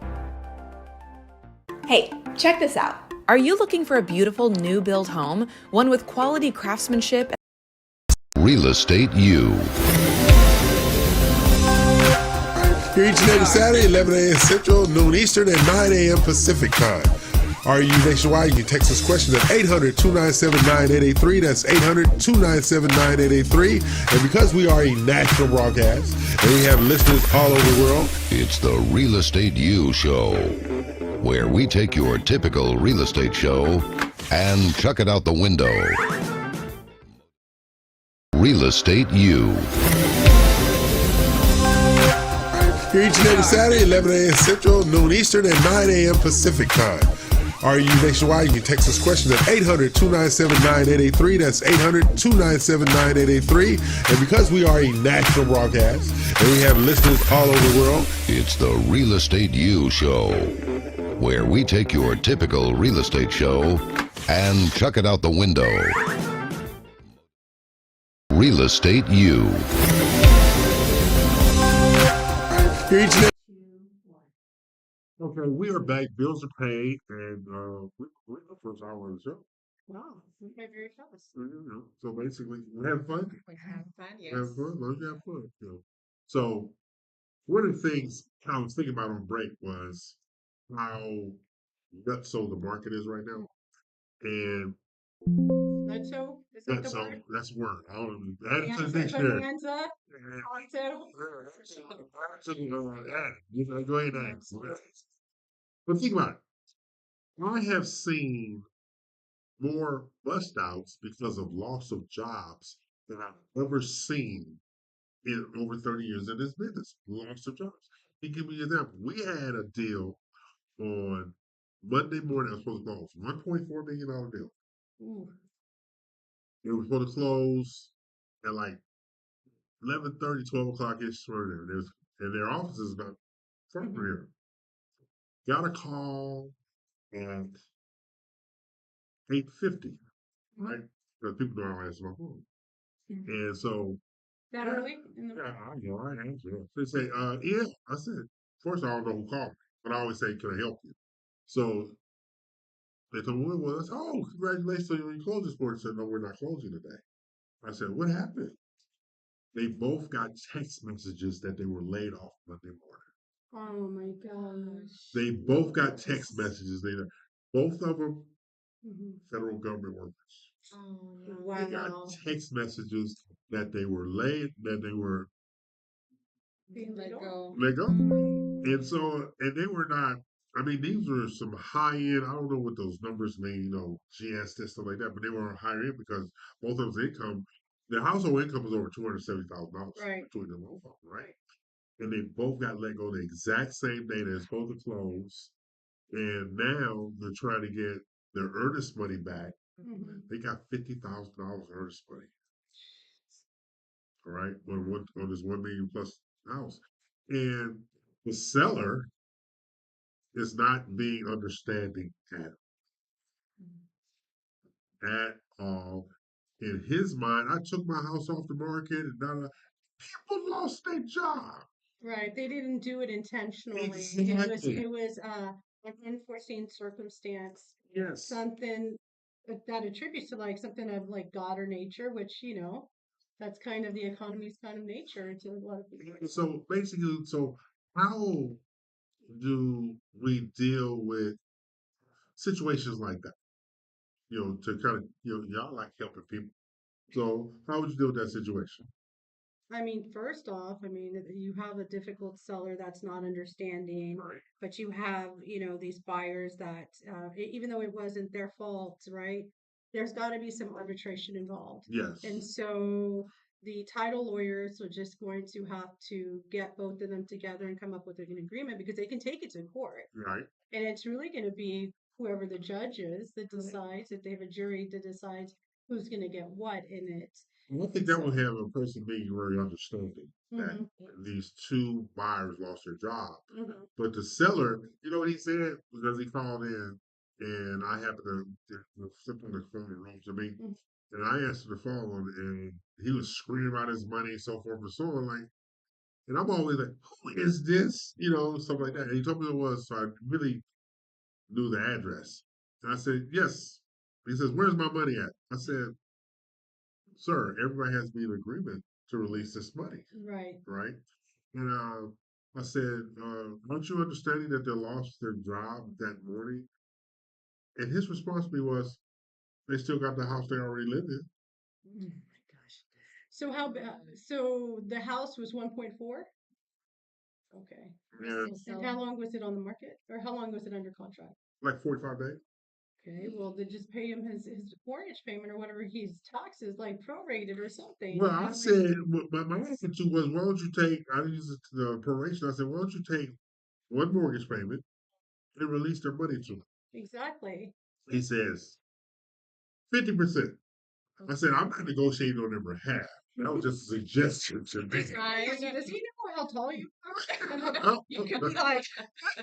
Hey, check this out. Are you looking for a beautiful new build home, one with quality craftsmanship Real Estate U. Here each and every Saturday, 11 a.m. Central, noon Eastern, and 9 a.m. Pacific time. Are you nationwide? You can text us questions at 800-297-9883. That's 800-297-9883. And because we are a national broadcast and we have listeners all over the world, It's the Real Estate U Show, where we take your typical real estate show and chuck it out the window. Real Estate U. here each and every Saturday, 11 a.m. Central, noon Eastern, and 9 a.m. Pacific time. Are you nationwide? You can text us questions at 800-297-9883. That's 800-297-9883. And because we are a national broadcast and we have listeners all over the world, It's the Real Estate U Show, where we take your typical real estate show and chuck it out the window. Real Estate U. here each and every Okay, we are back. Bills are paid, and we're the first hour of the show. Wow, we got very fast. So basically, we have fun. We have fun, We have yes. fun. Let's have fun. So one of the things I was thinking about on break was how nutso the market is right now, and Nutso, is that the word? that's a word. I don't add it to the Bonanza, dictionary. bonanza, Yeah. pronto. Go ahead and ask. But think about it. I have seen more bust outs because of loss of jobs than I've ever seen in over 30 years in this business. Loss of jobs. He give me an example. We had a deal on Monday morning. I was supposed to close $1.4 million deal. Ooh, It was supposed to close at like 11:30, 12 o'clock ish. And their office is not far from here. Got a call at 8:50, right? Because people don't answer my phone. And so, that early in the yeah, I know, I answer. They say, yeah. I said, first, I don't know who called me, but I always say, can I help you? So they told me, well, I said, oh, congratulations on your closing report. I said, no, we're not closing today. I said, what happened? They both got text messages that they were laid off Monday morning. Oh my gosh. They both got text messages. Both of them Mhm. federal government workers. Oh, no. They got Wow. text messages that they were Being Let legal? go. let go. And so, and they were not, I mean, these were some high end, I don't know what those numbers mean, GS, this, stuff like that, but they were higher end because both of them's income, their household income was over $270,000 Right. between them both of them, right? And they both got let go the exact same day they're supposed to close. And now they're trying to get their earnest money back. Mhm. They got $50,000 earnest money. All right, on this 1 million plus house. And the seller is not being understanding at all. In his mind, I took my house off the market and people lost their job. Right. They didn't do it intentionally. Exactly. It was an unforeseen circumstance, Yes. something that attributes to like something of like God or nature, which, that's kind of the economy's kind of nature to a lot of people. So basically, how do we deal with situations like that? To kind of, y'all like helping people. So how would you deal with that situation? I mean, first off, you have a difficult seller that's not understanding, Right. but you have, these buyers that, even though it wasn't their fault, right? There's got to be some arbitration involved. Yes. And so the title lawyers are just going to have to get both of them together and come up with an agreement because they can take it to court. Right. And it's really going to be whoever the judge is that decides, if they have a jury that decides who's going to get what in it. I think that would have a person being very understanding that Mhm. these two buyers lost their job. Mhm. But the seller, you know what he said? Because he called in and I happened to flip on the phone and wrote to me. Mhm. And I answered the phone and he was screaming about his money, so forth and so on. And I'm always like, who is this? Stuff like that. And he told me who it was, so I really knew the address. And I said, yes. He says, where's my money at? I said, sir, everybody has to be in agreement to release this money, Right. right? And I said, aren't you understanding that they lost their job that morning? And his response to me was, they still got the house they already lived in. Oh my gosh. So how so the house was 1.4? Okay. And And how long was it on the market? Or how long was it under contract? like 45 days. Okay, well, they just pay him his mortgage payment or whatever he's taxes, like prorated or something. Well, I said, but my attitude was, why don't you take, I used the proration, I said, why don't you take one mortgage payment and release their money to them? Exactly. He says, 50%. I said, I'm not negotiating on their behalf. That was just a suggestion to me. Right. Does he know how tall you are? Oh, You could be like,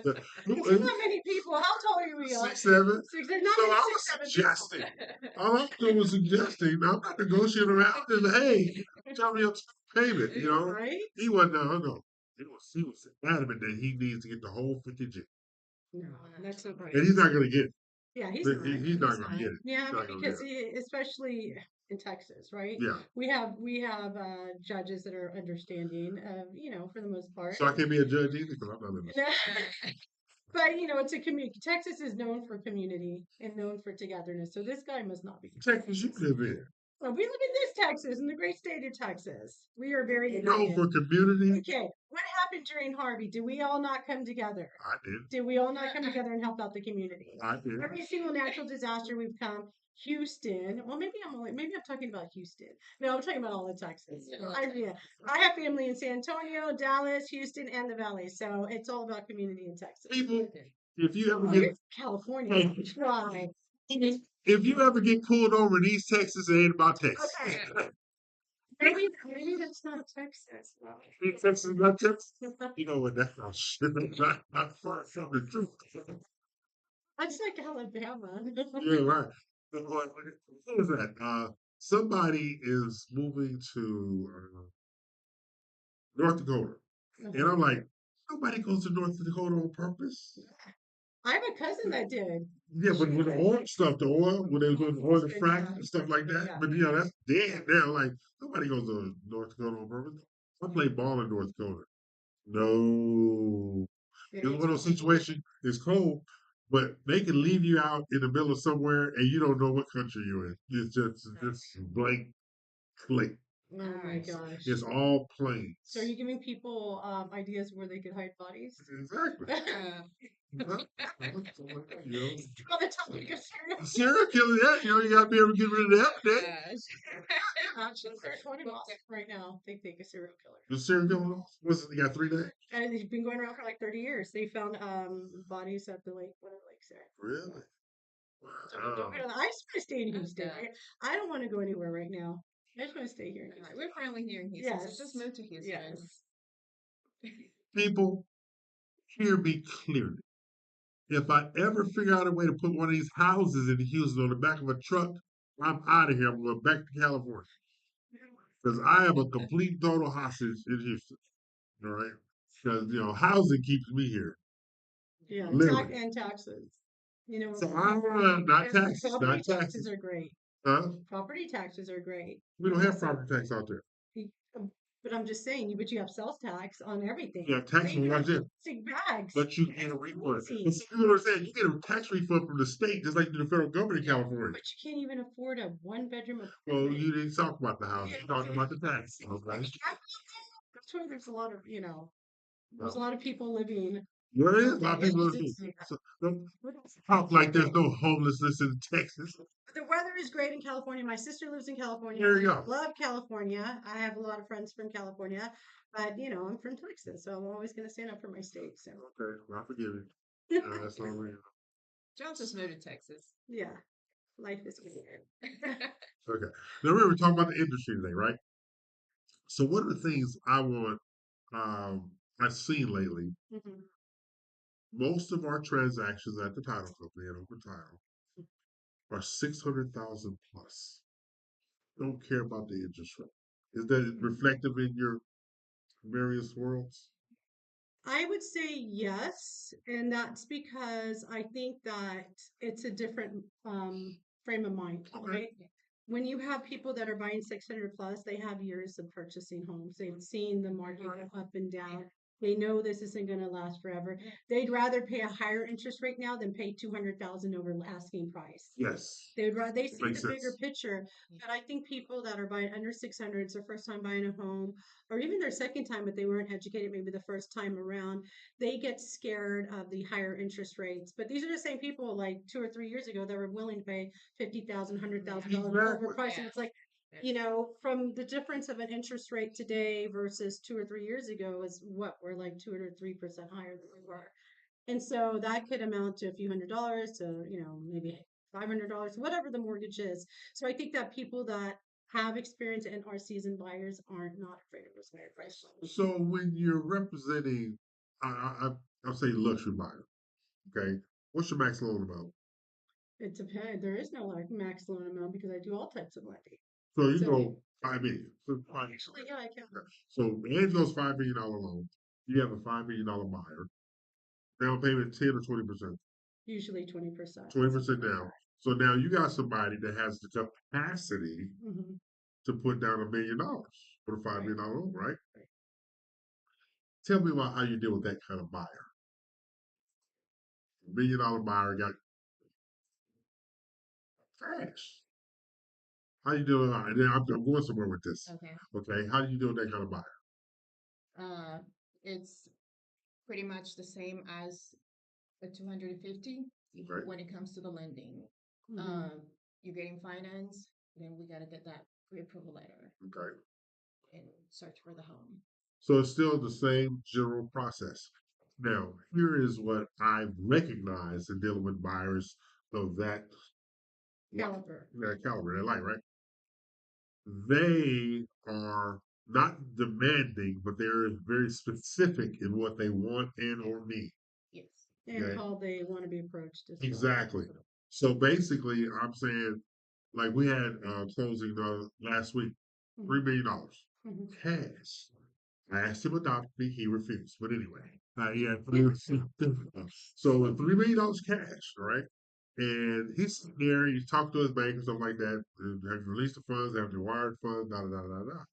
there's not many people. How tall are you? 6'7". There's not So many I was 6'7" suggesting. people. All I'm doing was suggesting. I'm not negotiating around. Just, hey, tell me your payment. You know, Right? he wasn't. No. He was adamant that he needs to get the whole 50 G, No, that's not right. and he's not going to get it. Yeah, he's He's not. not He's going not. to get it. Yeah, I He's mean, not gonna because get it. especially in Texas, right? Yeah. We have judges that are understanding of, for the most part. So I can't be a judge either because I'm not in this. But it's a community. Texas is known for community and known for togetherness. So this guy must not be. Texas, you live in. Well, we live in this Texas, in the great state of Texas. We are very Known united. for community. Okay, what happened during Harvey? Did we all not come together? I did. Did we all not come together and help out the community? I did. Every single natural disaster we've come, Houston. Well, maybe I'm talking about Houston. No, I'm talking about all of Texas. I have family in San Antonio, Dallas, Houston, and the Valley. So it's all about community in Texas. People, if you ever Oh, get you're California. Try. if you ever get pulled over in East Texas, it ain't about Texas. Okay. Maybe that's not Texas. East Texas is not Texas. You know what? That's not shit. Not far from the truth. That's like Alabama. Yeah, right. What is that? Somebody is moving to North Dakota, and I'm like, nobody goes to North Dakota on purpose. I have a cousin that did. Yeah, but with the oil stuff, when they was doing the oil and frack and stuff like that. Yeah. But that's dead now. Like nobody goes to North Dakota on purpose. I play ball in North Dakota. No, it's one of those situations. It's cold, but they can leave you out in the middle of somewhere, and you don't know what country you're in. It's just blank slate. Oh my gosh. It's all plain. So are you giving people ideas where they could hide bodies? Exactly. You know, On the topic of serial serial killer, yeah, you gotta be able to get rid of that. Actually, there's one in Boston right now. They think a serial killer. The serial killer, what's it? They got 3 days. And they've been going around for like 30 years. They found bodies at the lake, whatever lake's there. Really? So don't go to I just want to stay in Houston. I don't want to go anywhere right now. I just want to stay here in Houston. We're finally here in Houston. Yes. So just move to Houston. Yes. People, hear me clearly. If I ever figure out a way to put one of these houses in Houston on the back of a truck, I'm out of here. I'm going back to California. Because I am a complete total hostage in Houston. All right? Because, housing keeps me here. Yeah, Literally. and taxes. So not taxes. Property Not taxes taxes. are great. Huh? Property taxes are great. We don't have property tax out there. But I'm just saying, but you have sales tax on everything. You have tax on right there. Big bags. But you get a refund. Easy. But see, you know what I'm saying? You get a tax refund from the state, just like the federal government in California. But you can't even afford a 1-bedroom apartment. Well, you didn't talk about the house. You talked about the tax. Okay. That's why there's a lot of, there's a lot of people living. There is a lot of people living. So, don't talk like there's no homelessness in Texas. The weather is great in California. My sister lives in California. There you go. Love California. I have a lot of friends from California, but I'm from Texas, so I'm always going to stand up for my state. So Okay, well, I forgive you. That's all we Jones just moved to Texas. yeah, life is weird. Okay. Now we were talking about the industry today, right? So one of the things I want, I've seen lately, Mhm. most of our transactions at the title company and Open Title are 600,000 plus. Don't care about the interest rate. Is that reflective in your various worlds? I would say yes, and that's because I think that it's a different frame of mind, Okay. right? when you have people that are buying 600 plus, they have years of purchasing homes. They've seen the market go up and down. They know this isn't going to last forever. They'd rather pay a higher interest rate now than pay 200,000 over asking price. Yes, They see makes the bigger sense. picture. But I think people that are buying under 600, it's their first time buying a home, or even their second time, but they weren't educated maybe the first time around, they get scared of the higher interest rates. But these are the same people like 2 or 3 years ago that were willing to pay $50,000, $100,000 over price. And it's like, from the difference of an interest rate today versus 2 or 3 years ago is what we're like 2 or 3% higher than we were. And so that could amount to a few $100s to, maybe $500, whatever the mortgage is. So I think that people that have experience and are seasoned buyers aren't not afraid of those higher prices. So when you're representing, I'll say luxury buyer, okay? What's your max loan amount? It depends. There is no like max loan amount because I do all types of lending. So you So- go 5 million. So Actually, yeah, I can. So Angela's $5 million loan. You have a $5 million buyer. Down payment 10 or 20%. Usually 20%. 20% down. So now you got somebody that has the capacity Mhm. to put down $1 million for a $5 million loan, right? Right. Tell me about how you deal with that kind of buyer. $1 million buyer got cash. How you doing? And then I'm going somewhere with this. Okay. Okay, how do you deal with that kind of buyer? It's pretty much the same as a 250 Right. when it comes to the lending. Mhm. You're getting finance, then we got to get that pre-approval letter Okay, and search for the home. so it's still the same general process. Now, here is what I've recognized in dealing with buyers of Caliber. that caliber, that light, right? They are not demanding, but they're very specific in what they want and or need. Yes. And Okay. how they want to be approached as well. Exactly. So basically, I'm saying, like we had closing last week, $3 million Mhm. cash. I asked him to adopt me, he refused. But anyway, he had three. So $3 million cash, all right? And he's sitting there, he's talking to his bank and stuff like that. Have you released the funds? Have you wired funds? Da da da da da.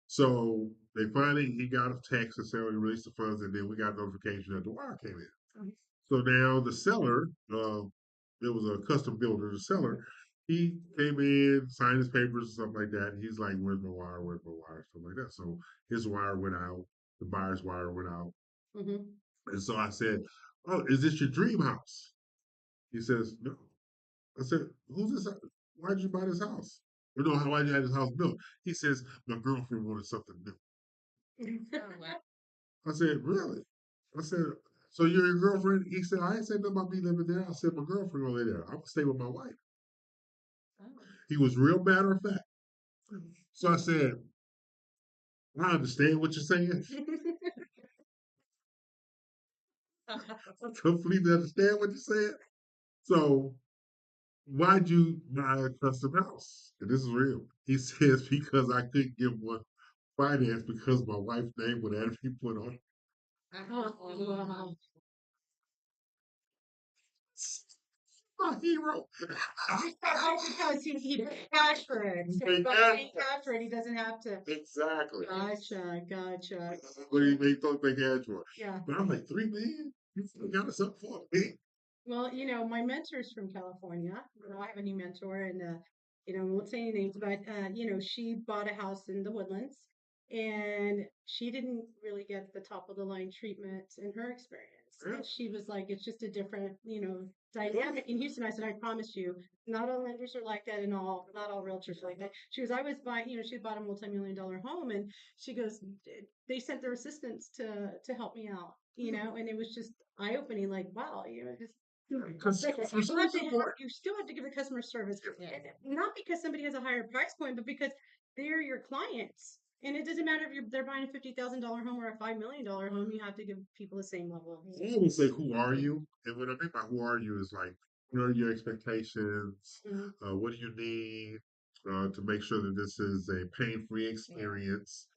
So he got a text and said, "Oh, he released the funds," and then we got notification that the wire came in. Mhm. So now the seller, it was a custom builder, the seller, he came in, signed his papers and stuff like that. He's like, "Where's my wire? Where's my wire?" Stuff like that. So his wire went out, the buyer's wire went out. Mhm. And so I said, "Oh, is this your dream house?" He says, "No." I said, "Who's this? Why'd you buy this house? Or no, why'd you have this house built?" He says, "My girlfriend wanted something new." Oh, wow. I said, "Really?" I said, "So you're your girlfriend?" He said, "I ain't said nothing about me living there. I said my girlfriend gonna live there. I'm gonna stay with my wife." Oh. He was real matter of fact. So I said, "I understand what you're saying. I completely understand what you're saying. So why'd you buy a custom house?" And this is real. He says, "Because I couldn't get one finance because my wife's name would have to be put on it." Oh, wow. My hero. Because he paid cash for it. So Paid by cash paying for it. cash for it, he doesn't have to. Exactly. Gotcha. But he thought they cash for it. Yeah. But I'm like, $3 million? You still got us up for me? Well, my mentor's from California. I have a new mentor, and I won't say any names, but she bought a house in the Woodlands, and she didn't really get the top of the line treatment in her experience. Yeah. And she was like, it's just a different, dynamic in Houston. I said, I promise you, not all lenders are like that, and not all realtors are like that. She goes, I was buying, she bought a multi-million-dollar home, and she goes, they sent their assistants to help me out, and it was just eye-opening, like, wow, just Because you still have to give the customer service. Yeah. And not because somebody has a higher price point, but because they're your clients. And it doesn't matter if they're buying a $50,000 home or a $5 million home, you have to give people the same level of I always say, "Who are you?" And what I mean by "who are you" is like, what are your expectations? Mhm. What do you need to make sure that this is a pain-free experience?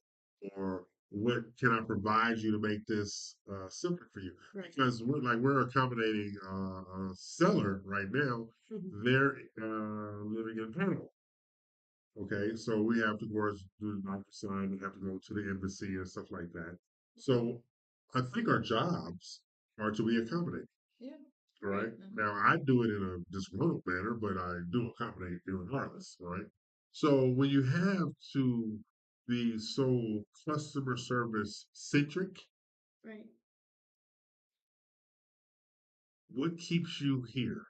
Or what can I provide you to make this simpler for you? Right. Because we're accommodating a seller right now. Mhm. They're living in Panama. Okay, so we have to, of course, do the DocuSign. We have to go to the embassy and stuff like that. So I think our jobs are to be accommodated. Yeah. Right. Mhm. Now I do it in a disgruntled manner, but I do accommodate you regardless, right? So when you have to be so customer service centric, Right. what keeps you here?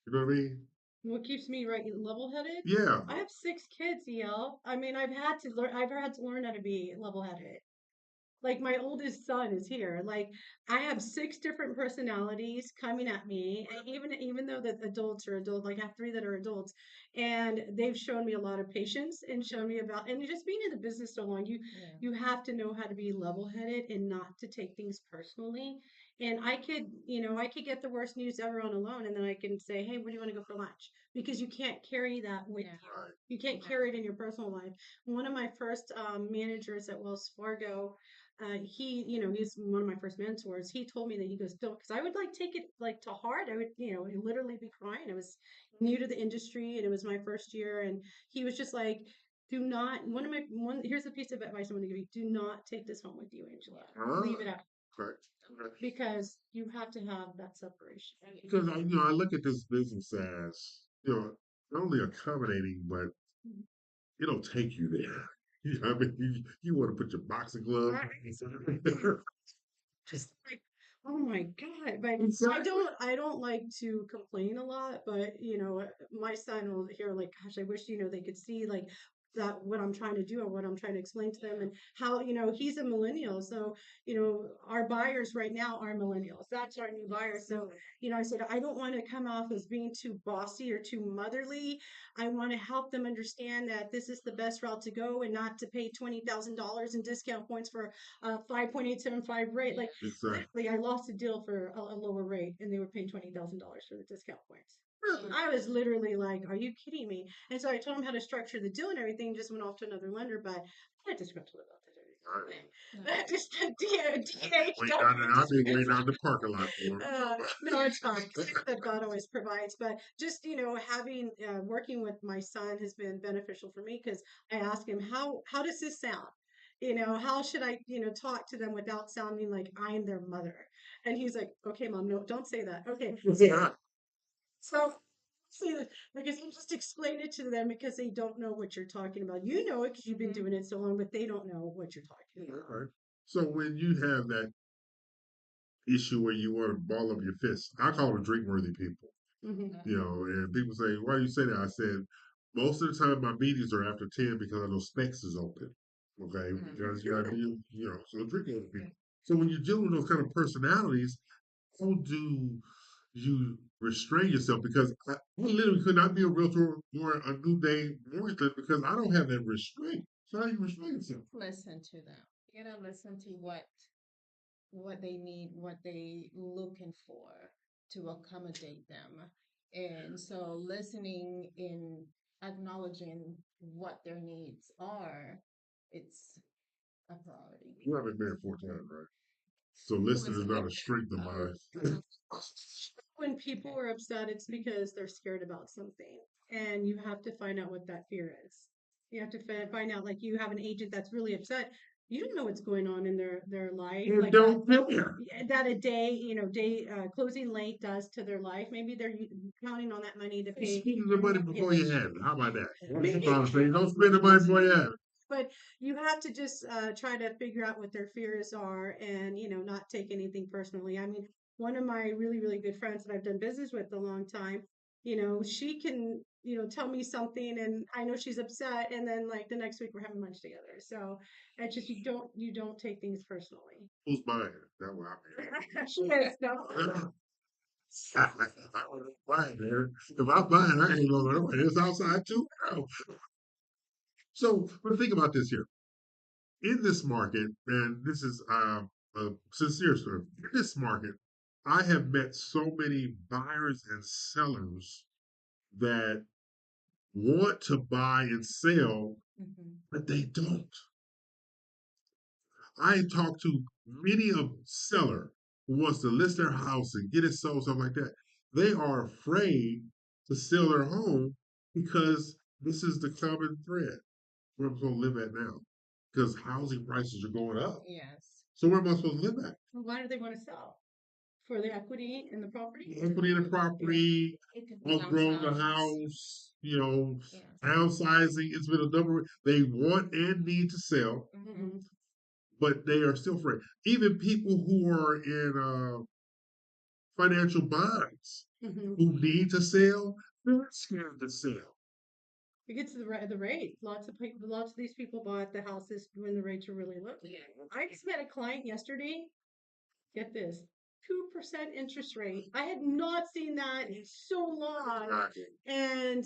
You know what I mean? What keeps me right level-headed? Yeah. I have 6 kids, EL. I mean, I've had to learn how to be level-headed. Like my oldest son is here. Like I have 6 different personalities coming at me, and even though the adults are adult, like I have 3 that are adults, and they've shown me a lot of patience and shown me about and just being in the business so long, Yeah. you have to know how to be level-headed and not to take things personally. And I could get the worst news ever on a loan, and then I can say, "Hey, where do you want to go for lunch?" Because you can't carry that with Yeah. you. You can't carry it in your personal life. One of my first managers at Wells Fargo, he's one of my first mentors. He told me that he goes, don't, because I would like take it like to heart. I would, literally be crying. I was new to the industry and it was my first year. And he was just like, do not, here's a piece of advice I'm going to give you. Do not take this home with you, Angela. Leave it out Right. Right. because you have to have that separation. Because I look at this business as, not only accommodating, but it'll take you there. I mean, you want to put your boxing gloves on. Just like, oh my God. But Exactly. I don't like to complain a lot, but my son will hear like, gosh, I wish, they could see like that what I'm trying to do and what I'm trying to explain to them and how, he's a millennial. So, our buyers right now are millennials. That's our new buyer. So, I said, I don't want to come off as being too bossy or too motherly. I want to help them understand that this is the best route to go and not to pay $20,000 in discount points for 5.875 rate. Like Exactly. literally, I lost a deal for a lower rate, and they were paying $20,000 for the discount points. I was literally like, "Are you kidding me?" And so I told him how to structure the deal and everything. Just went off to another lender, but I had disgruntled about that. Just DH. Wait Don't down there. I've been waiting out in the parking lot for him. no, it's fine. That God always provides. But just having working with my son has been beneficial for me because I ask him how does this sound? How should I talk to them without sounding like I'm their mother? And he's like, okay, mom, no, don't say that. Okay, Yeah. so see, because you just explain it to them because they don't know what you're talking about. You know it because you've been doing it so long, but they don't know what you're talking about. All right. So when you have that issue where you want to ball up your fists, I call them drink worthy people. Mhm. And people say, why do you say that? I said, most of the time my meetings are after 10 because I know specs is open. Okay. Because you gotta be, so drink worthy people. So when you deal with those kind of personalities, how do you restrain yourself? Because I literally could not be a realtor or a new day mortgage lender because I don't have that restraint. So how do you restrain yourself? Listen to them. You gotta listen to what they need, what they looking for to accommodate them. And so listening in acknowledging what their needs are, it's a priority. You have been married 4 times, right? So It listening was is not a strength of mine. When people are upset, it's because they're scared about something, and you have to find out what that fear is. You have to find out, like you have an agent that's really upset. You don't know what's going on in their life, You like don't feel it. that a day, closing late does to their life. Maybe they're counting on that money to pay. Spend the money before you have it. How about that? Maybe. Don't spend the money before you have it. But you have to just try to figure out what their fears are and not take anything personally. I mean, one of my really really good friends that I've done business with a long time, she can tell me something and I know she's upset, and then like the next week we're having lunch together. So it's just you don't take things personally. Who's buying it? That's what I She is no. mean. I wasn't buying there. If I'm buying, I ain't going nowhere. It's outside too. No. So, but think about this here. In this market, and this is a sincere story. In this market, I have met so many buyers and sellers that want to buy and sell, but they don't. I talked to many a seller who wants to list their house and get it sold, something like that. They are afraid to sell their home because this is the common thread. Where am I supposed to live at now? Because housing prices are going up. Yes. So where am I supposed to live at? Well, why do they want to sell? For the equity in the property? Equity in the property, It could be outgrown the downsize. house, Yeah. downsizing. It's been a number. They want and need to sell, Mhm. but they are still afraid. Even people who are in financial bonds Mhm. who need to sell, they're scared to sell. It gets the rate. Lots of people, lots of these people bought the houses when the rates are really low. I just met a client yesterday. Get this, 2% interest rate. I had not seen that in so long. And,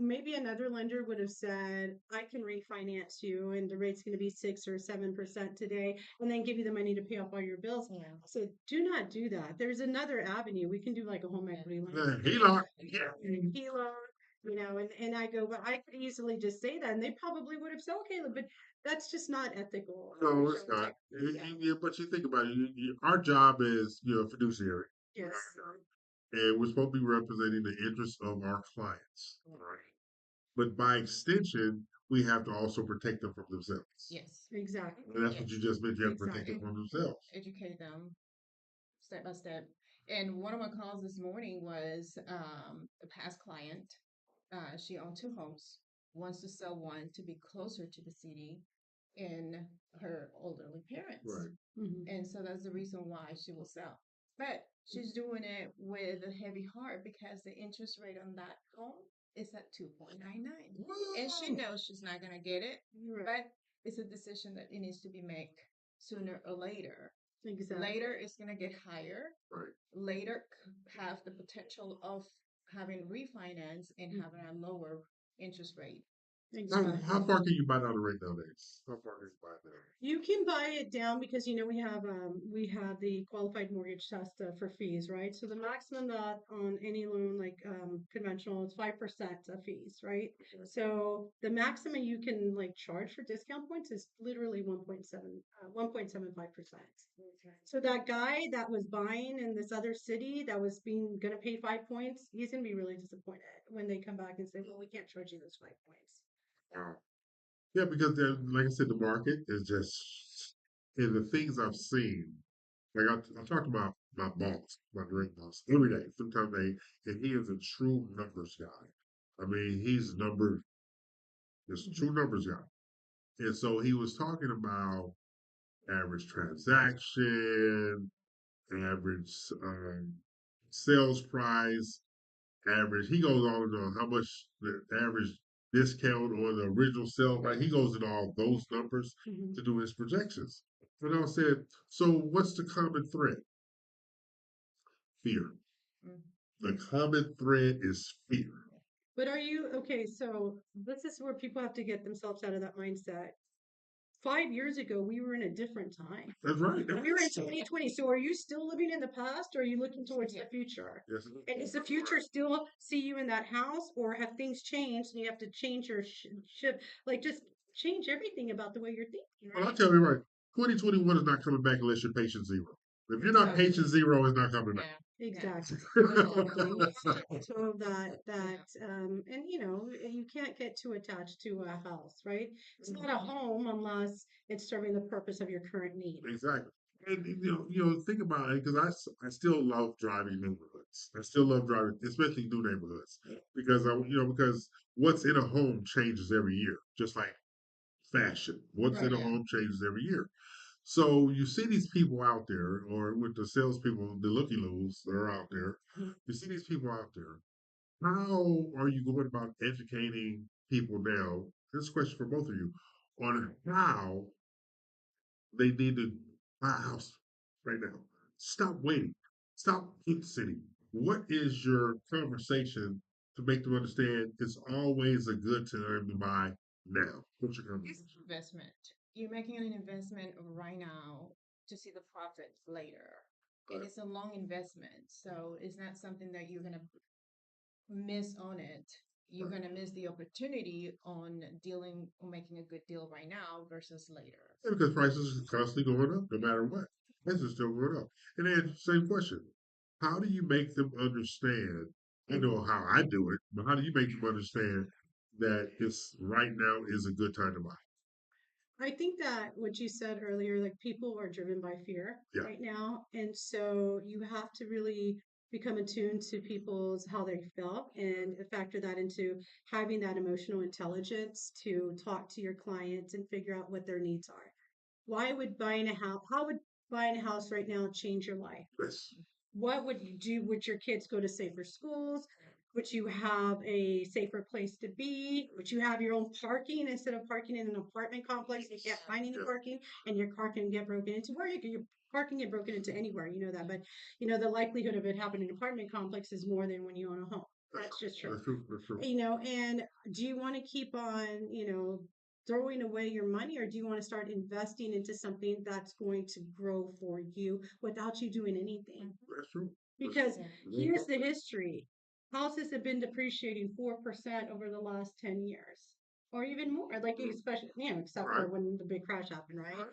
maybe another lender would have said, I can refinance you and the rate's going to be 6 or 7% today and then give you the money to pay off all your bills. Yeah. So do not do that. There's another avenue. We can do like a home equity loan. HELOC. HELOC, and I go, but I could easily just say that. And they probably would have said, okay, but that's just not ethical. No, it's not. But you think about it. Our job is, fiduciary, Yes. and we're supposed to be representing the interests of our clients. But by extension, we have to also protect them from themselves. Yes. Exactly. And that's what you just mentioned. You have to protect Exactly. them from themselves. Educate them step by step. And one of my calls this morning was a past client. She owned 2 homes, wants to sell one to be closer to the city and her elderly parents. Right. Mhm. And so that's the reason why she will sell. But she's doing it with a heavy heart because the interest rate on that home is at 2.99. And she knows she's not going to get it, Right. but it's a decision that it needs to be made sooner or later. Exactly. Later, it's going to get higher. Right. Later, have the potential of having refinance and having a lower interest rate. Exactly. How far can you buy down the rate nowadays? How far can you buy it down? You can buy it down because we have the qualified mortgage test for fees, right? So the maximum that on any loan like conventional is 5% of fees, right? So the maximum you can like charge for discount points is literally 1.75%. So that guy that was buying in this other city that was gonna pay 5 points, he's gonna be really disappointed when they come back and say, well, we can't charge you those 5 points. Yeah, because like I said, the market is just, and the things I've seen. Like I talk to my boss, my direct boss, every day, sometimes and he is a true numbers guy. I mean, he's just a true numbers guy. And so he was talking about average transaction, average sales price, average. He goes on into how much the average discount on the original sale price. He goes into all those numbers Mhm. to do his projections. And I said, so what's the common thread? Fear. Mm. The common thread is fear. But are you okay? So this is where people have to get themselves out of that mindset. 5 years ago, we were in a different time. That's right. We were in 2020. So are you still living in the past or are you looking towards Yeah. the future? Yes. And does the future still see you in that house or have things changed and you have to change your shift? Like just change everything about the way you're thinking, Well, I'll right? tell you right. 2021 is not coming back unless you're patient zero. If you're not Exactly. patient zero, it's not coming back. Yeah. Exactly. Exactly. So and you can't get too attached to a house, right? It's not a home unless it's serving the purpose of your current need. Exactly. And think about it because I still love driving neighborhoods. I still love driving, especially new neighborhoods, because because what's in a home changes every year, just like fashion. What's in a Right. home changes every year. So you see these people out there, or with the salespeople, the looky-loos that are out there. Mhm. You see these people out there. How are you going about educating people now? This is a question for both of you on how they need to buy a house right now. Stop waiting. Stop sitting. What is your conversation to make them understand it's always a good time to buy now? What's your It's conversation? investment. You're making an investment right now to see the profit later. And Right. it's a long investment. So it's not something that you're going to miss on it. You're Right. going to miss the opportunity on making a good deal right now versus later. Yeah, because prices are constantly going up, no matter what. Prices are still going up. And then, same question: how do you make them understand? I know how I do it, but how do you make them understand that it's right now is a good time to buy. I think that what you said earlier, like people are driven by fear Yeah. right now. And so you have to really become attuned to people's how they feel and factor that into having that emotional intelligence to talk to your clients and figure out what their needs are. Why would buying a house, how would buying a house right now change your life? Yes. What would you do? Would your kids go to safer schools? Would you have a safer place to be? Would you have your own parking instead of parking in an apartment complex? You can't find any Yeah. parking and your car can get broken into. Where you can, your car can get broken into anywhere, you know that. But you know, the likelihood of it happening in an apartment complex is more than when you own a home. That's just true. That's true. That's true. You know, and do you want to keep on, throwing away your money, or do you want to start investing into something that's going to grow for you without you doing anything? That's true. Because Yeah. here's the history. Houses have been depreciating 4% over the last 10 years, or even more, like especially, except for Right. when the big crash happened, right? Right.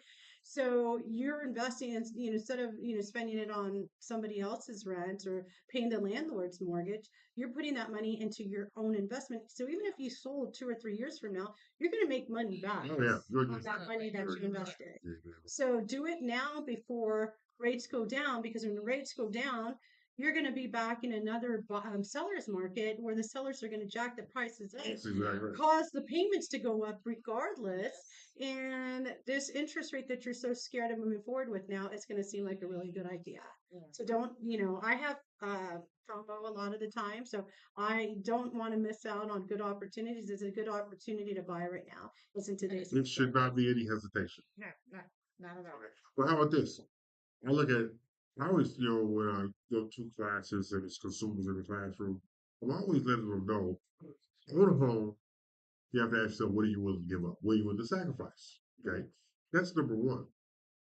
So you're investing in, instead of, spending it on somebody else's rent or paying the landlord's mortgage, you're putting that money into your own investment. So even if you sold 2 or 3 years from now, you're going to make money back Oh yeah. Good. on that money that you invested. Yeah. So do it now before rates go down, because when the rates go down, you're going to be back in another seller's market where the sellers are going to jack the prices up, That's exactly right. cause the payments to go up regardless. And this interest rate that you're so scared of moving forward with now, it's going to seem like a really good idea. So don't, I have FOMO a lot of the time. So I don't want to miss out on good opportunities. It's a good opportunity to buy right now. It's in today's It should not be any hesitation. No, not at all. Well, how about this? I look at, I always, when I go to classes and it's consumers in the classroom, I'm always letting them know, on a home, you have to ask yourself, what are you willing to give up? What are you willing to sacrifice? Okay. That's number one.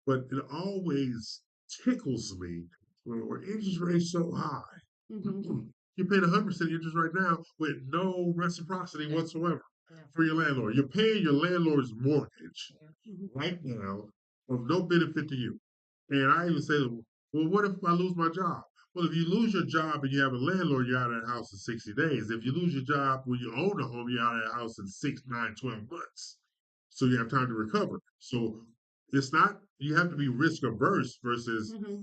But it always tickles me when interest rates so high. Mm-hmm. You're paying 100% interest right now with no reciprocity whatsoever Yeah. for your landlord. You're paying your landlord's mortgage Mm-hmm. right now of no benefit to you. And I even say, well, what if I lose my job? Well, if you lose your job and you have a landlord, you're out of that house in 60 days. If you lose your job when you own a home, you're out of that house in 6, 9, 12 months. So you have time to recover. So it's not, you have to be risk averse versus, Mm-hmm.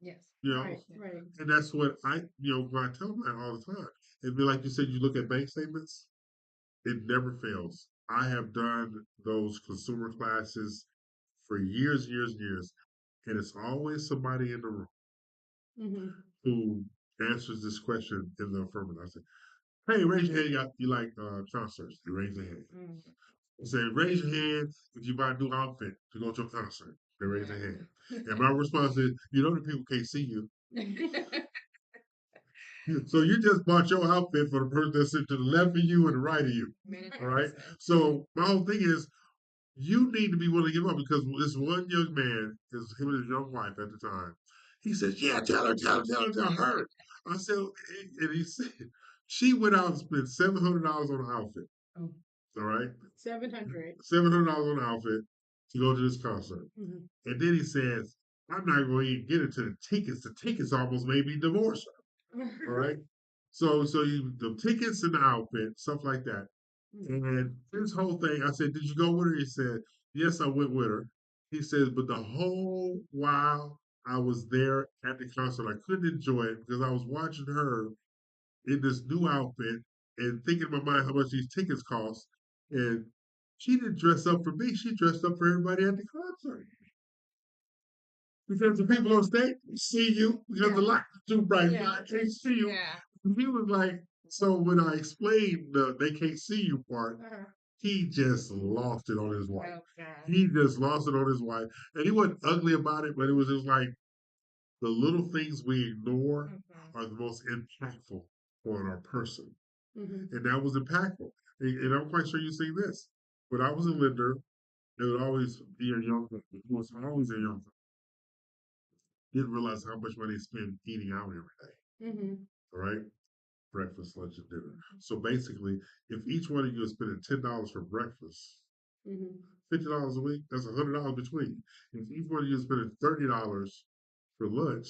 Yes. Right, right. and that's what when I tell them that all the time. It'd be like you said, you look at bank statements, it never fails. I have done those consumer classes for years, years, years, and it's always somebody in the room Mm-hmm. who answers this question in the affirmative. I say, hey, raise your hand. You like concerts? You raise your hand. I say, raise your hand if you buy a new outfit to go to a concert. They raise their hand. And my response is, the people can't see you. So you just bought your outfit for the person that's sitting to the left of you and the right of you. All right. So my whole thing is, you need to be willing to give up, because this one young man, him and his young wife at the time, he says, yeah, tell her. I said, and he said, she went out and spent $700 on an outfit. Oh. All right. 700. $700 on an outfit to go to this concert. Mm-hmm. And then he says, I'm not going to even get into the tickets. The tickets almost made me divorce her. All right. So the tickets and the outfit, stuff like that. And this whole thing, I said, did you go with her? He said, yes, I went with her. He says, but the whole while I was there at the concert, I couldn't enjoy it because I was watching her in this new outfit and thinking in my mind how much these tickets cost. And she didn't dress up for me. She dressed up for everybody at the concert. Because the people on stage see you, because the light is too bright, I can't see you. Yeah. He was like, so when I explained the they can't see you part, he just lost it on his wife. Oh, God. He just lost it on his wife. And he wasn't ugly about it, but it was just like the little things we ignore are the most impactful on our person. Mm-hmm. And that was impactful. And I'm quite sure you've seen this. When I was a lender, there would always be a young person. It was always a young person. Didn't realize how much money they spend eating out every day. Mm-hmm. All right? Breakfast, lunch, and dinner. So basically, if each one of you is spending $10 for breakfast, Mm-hmm. $50 a week, that's $100 between. If each one of you is spending $30 for lunch,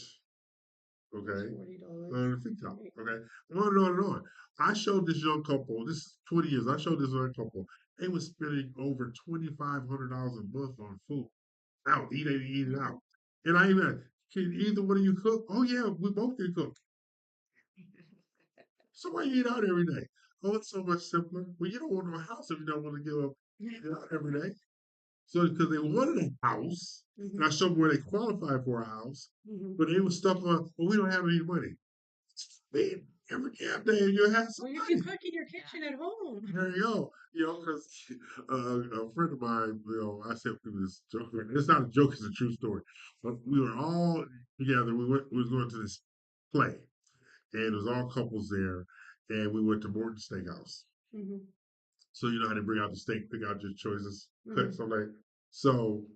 Okay. $40. $150. Okay. On and on and on. I showed this young couple, this is 20 years, I showed this young couple, they were spending over $2,500 a month on food. Out, eating out. And I even, can either one of you cook? Oh yeah, we both can cook. So why you eat out every day? Oh, it's so much simpler. Well, you don't want no house if you don't want to give up eating out every day. So because they wanted a house, and I showed them where they qualified for a house, but they were stuck on, well, we don't have any money. Man, every damn day you have some Well, you money. can cook in your kitchen at home. There you go. You know, because a friend of mine, you know, I said to this joke. It's not a joke; it's a true story. But we were all together. We was going to this play, and it was all couples there, and we went to Morton Steakhouse. Hmm. So you know how they bring out the steak, pick out your choices, cut Mhm. something. So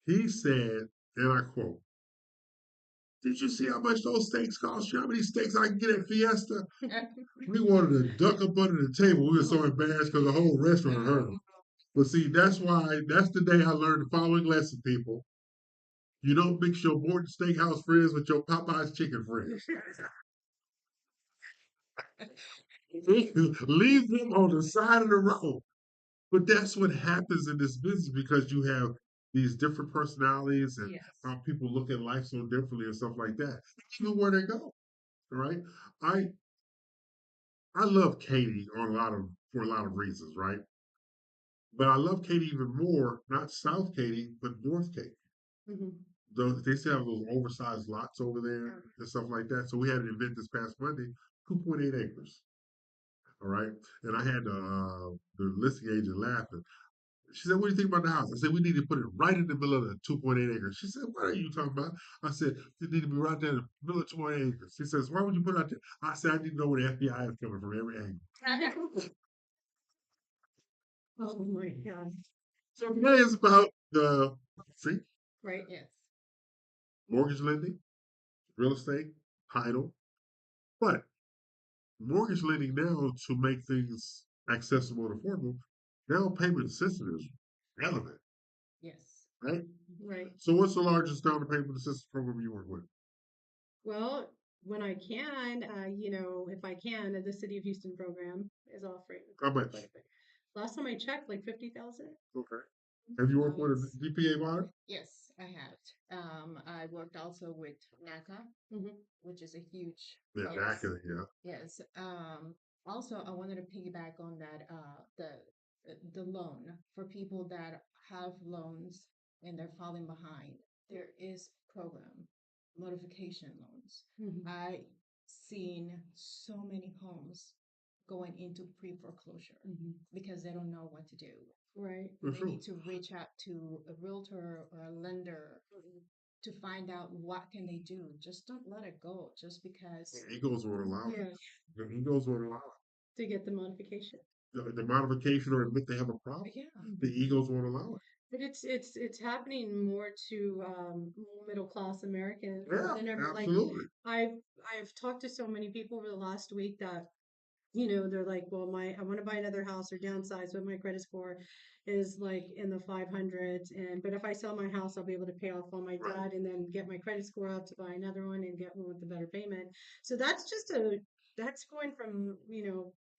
he said, and I quote, "Did you see how much those steaks cost? You know how many steaks I can get at Fiesta?" We wanted to duck up under the table. We were so embarrassed because the whole restaurant heard them. But see, that's the day I learned the following lesson, people. You don't mix your Morton Steakhouse friends with your Popeye's chicken friends. Leave them on the side of the road. But that's what happens in this business because you have these different personalities and Yes. how people look at life so differently and stuff like that. Even where they go. All right. I I love Katie for a lot of reasons, right? But I love Katie even more, not South Katie, but North Katie. Mhm. They still have those oversized lots over there and stuff like that. So we had an event this past Monday, 2.8 acres. All right. And I had the listing agent laughing. She said, "What do you think about the house?" I said, "We need to put it right in the middle of the 2.8 acres." She said, "What are you talking about?" I said, "It need to be right there in the middle of 2.8 acres." She says, "Why would you put it out there?" I said, "I need to know where the FBI is coming from every angle." Oh my God. So today is about the see, Right. Yes. mortgage lending, real estate, title, but mortgage lending now to make things accessible and affordable, down payment assistance is relevant, Yes. right? Right. So what's the largest down payment assistance program you work with? Well, when I can, if I can, the City of Houston program is offering How much? quite a bit. Last time I checked, like 50,000. Okay. Have you worked with a Yes. DPA body? Yes, I have. I worked also with NACA, Hmm. which is a huge Yeah, program. DACA, yeah. Yes. Also, I wanted to piggyback on that. The loan for people that have loans and they're falling behind. There is program modification loans. Hmm. I seen so many homes going into pre-foreclosure Hmm. because they don't know what to do. Right. For They sure. need to reach out to a realtor or a lender to find out what can they do. Just don't let it go just because. The Eagles won't allow it. Yeah. The Eagles won't allow To get the modification. it. The modification or admit they have a problem, Yeah. the Eagles won't allow it. But it's happening more to middle class Americans Yeah, than ever. Like absolutely. I've I've talked to so many people over the last week that they're like, well, I want to buy another house or downsize, but my credit score is like in the 500s. But if I sell my house, I'll be able to pay off all my Right. debt and then get my credit score up to buy another one and get one with a better payment. So that's going from,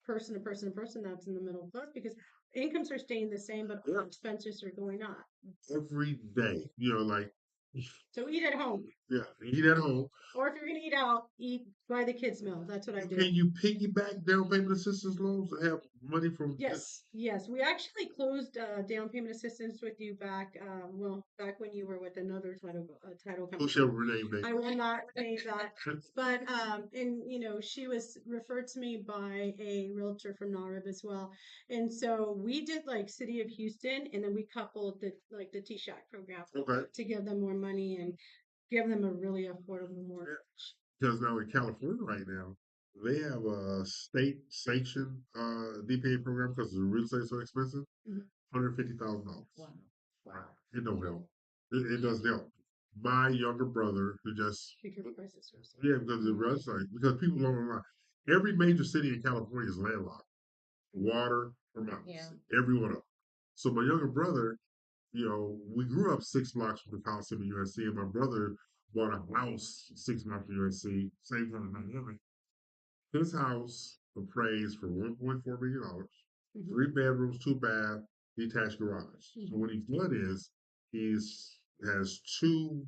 person to person to person that's in the middle class because incomes are staying the same, but Yeah. expenses are going up. Every day, like, So eat at home. yeah, eat at home. Or if you're gonna eat out, buy the kids' meal. That's what I do. Can you piggyback down payment assistance loans and have money from Yes, yes. We actually closed down payment assistance with you back when you were with another title company. whichever name they I will not name that, but and she was referred to me by a realtor from NARIB as well, and so we did like City of Houston, and then we coupled the T-Shack program Okay. to give them more money and give them a really affordable mortgage. Because now in California right now, they have a state sanctioned DPA program because the real estate is so expensive. Mhm. $150,000. Wow. Wow. It don't help. It doesn't help. My younger brother who just Because prices are so. yeah, because the website because people don't know. Every major city in California is landlocked. Water or mountains. Yeah. Every one of them. So my younger brother, we grew up 6 blocks from the Coliseum of USC, and my brother bought a house 6 months from USC, same time in Miami. His house appraised for $1.4 million, Mhm. 3 bedrooms, 2 bath, detached garage. So Mhm. what he's done is has 2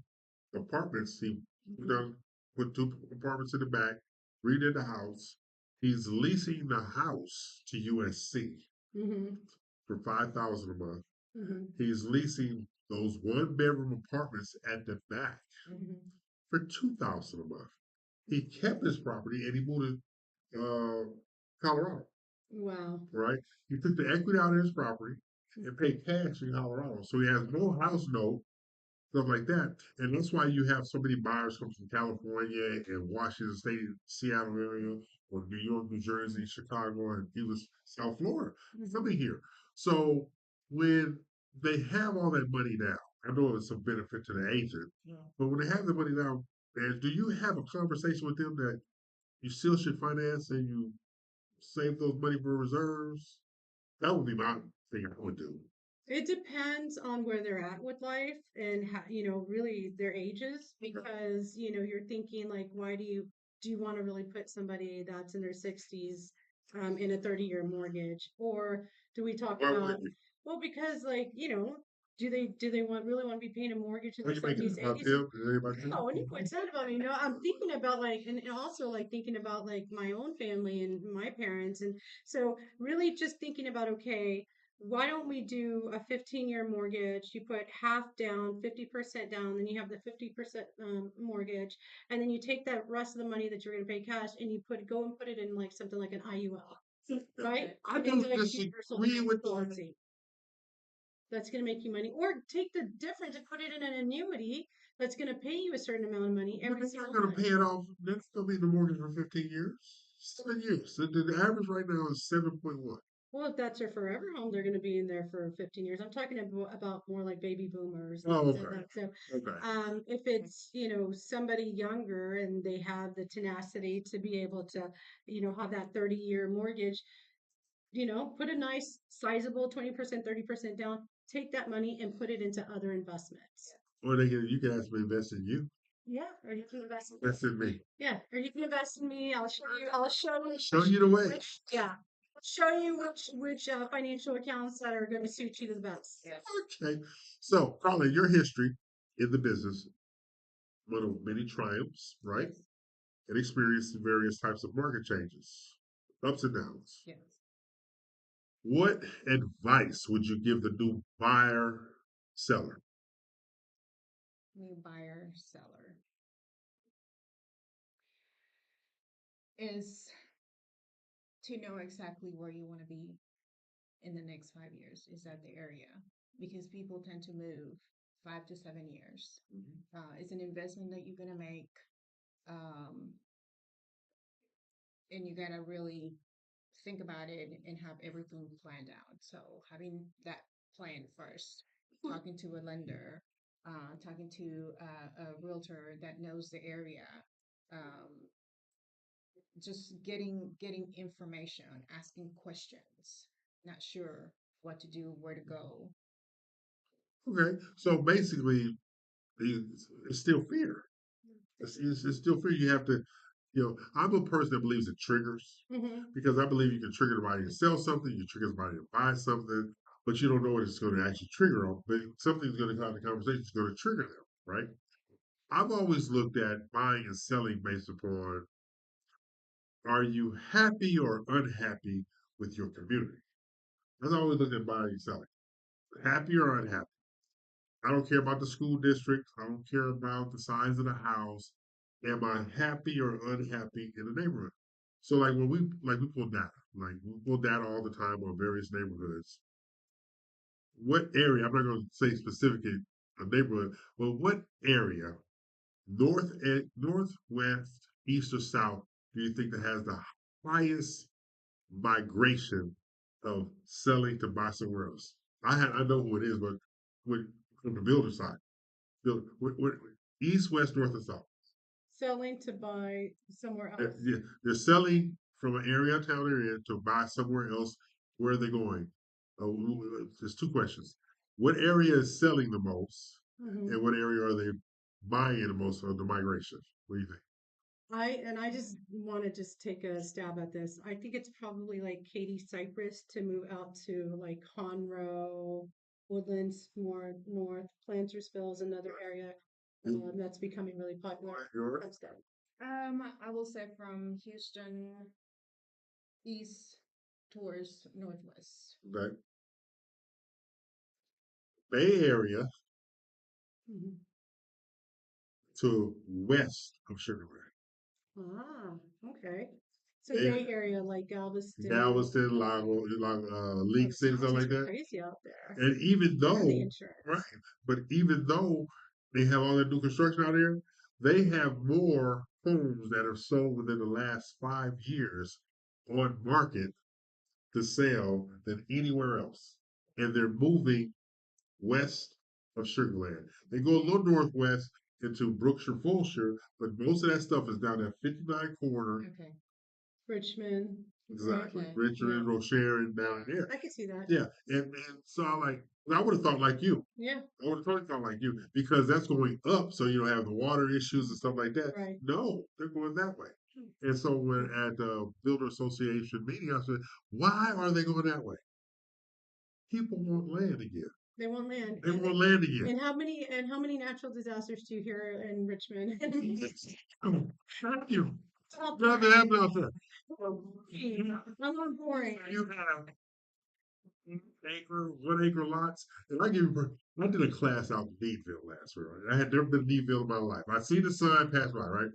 apartments. He done put 2 apartments in the back, redid the house. He's leasing the house to USC Mhm. for $5,000 a month. Mhm. He's leasing those 1 bedroom apartments at the back Mhm. for $2,000 a month. He kept his property and he moved to Colorado, Wow. right? He took the equity out of his property and paid cash in Colorado. So he has no house note, stuff like that. And that's why you have so many buyers come from California and Washington State, Seattle area, or New York, New Jersey, Chicago, and even South Florida coming here. So when they have all that money now, I know it's a benefit to the agent, but when they have the money now, and do you have a conversation with them that you still should finance and you save those money for reserves? That would be my thing I would do. It depends on where they're at with life and how, really their ages, because, you're thinking like, why do you want to really put somebody that's in their 60s in a 30-year mortgage? Or do we talk Why about, would you? well, because like, do they really want to be paying a mortgage in Are their you making 70s, it about 80s? them? Is anybody No, and you put that about me. No, I'm thinking about like, and also like thinking about like my own family and my parents. And so really just thinking about, okay, why don't we do a 15-year mortgage? You put half down, 50% down, then you have the 50% mortgage, and then you take that rest of the money that you're going to pay cash and you go and put it in like something like an IUL, right? I Into don't like a universal disagree with that. policy. That's going to make you money, or take the difference and put it in an annuity that's going to pay you a certain amount of money But every they're single not going to month. pay it off. They're going to be in the mortgage for 15 years, 7 years. The average right now is 7.1. Well, if that's their forever home, they're going to be in there for 15 years. I'm talking about more like baby boomers and Oh, things like okay. that. So, Okay. if it's, somebody younger and they have the tenacity to be able to, have that 30-year mortgage, put a nice sizable 20%, 30% down, take that money and put it into other investments. Or you can ask me to invest in you. Yeah, or you can invest in Invest in me. Yeah, or you can invest in me. I'll show you. Show you the way. Yeah. Show you which financial accounts that are going to suit you the best. Okay. So, Carla, your history in the business, one of many triumphs, right? And experienced various types of market changes, ups and downs. Yes. What advice would you give the new buyer seller? New buyer, seller is to know exactly where you want to be in the next 5 years. Is that the area? Because people tend to move 5 to 7 years. It's an investment that you're gonna make, um, and you gotta really think about it and have everything planned out. So having that plan first, talking to a lender, talking to a realtor that knows the area, um, just getting information, asking questions, not sure what to do, where to go. Okay. So basically, it's still fear. It's still fear. You have to, I'm a person that believes in triggers Mm-hmm. because I believe you can trigger somebody to sell something, you trigger somebody to buy something, but you don't know what it's going to actually trigger them. But something's going to come, the conversation is going to trigger them, right? I've always looked at buying and selling based upon, are you happy or unhappy with your community? That's always looked at buying and selling. Happy or unhappy? I don't care about the school district. I don't care about the size of the house. Am I happy or unhappy in the neighborhood? So when we pull data, we pull data all the time on various neighborhoods. What area, I'm not going to say specifically a neighborhood, but what area, northwest, east, or south, do you think that has the highest migration of selling to buy somewhere else? I know who it is, but from the builder side. What, east, west, north, and south. Selling to buy somewhere else. They're selling from an area, town area, to buy somewhere else. Where are they going? There's two questions. What area is selling the most, Mm-hmm. and what area are they buying the most of the migration? What do you think? I just want to just take a stab at this. I think it's probably like Katy Cypress to move out to like Conroe, Woodlands, more north. Plantersville is another area that's becoming really popular. Yours? Homestead. I will say from Houston east towards northwest. The Bay Area Mhm. to west of Sugar Ray. Ah, okay. So Yeah. Bay Area like Galveston. Galveston, League the City, something taxes like are that. crazy out there. And even And though, the insurance. right, but even though they have all that new construction out there, they have more homes that are sold within the last 5 years on market to sell than anywhere else. And they're moving west of Sugarland. They go a little northwest into Brookshire, Fulshire, but most of that stuff is down at 59 corner. Okay. Richmond. Exactly. Okay. Richmond, Rocher, and down there. I can see that. Yeah. And so I would have thought like you. Yeah, I would have totally thought like you because that's going up, so you don't have the water issues and stuff like that. right. No, they're going that way. And so when at the Builder Association meeting, I said, why are they going that way? People want land again. They want land. They And want land again. And how many natural disasters do you hear in Richmond? Thank you. Stop Nothing happened out there. I'm not boring. You have 1 acre lots. And I did a class out in Needville last year. Right? I had never been to Needville in my life. I seen the sign pass by, right?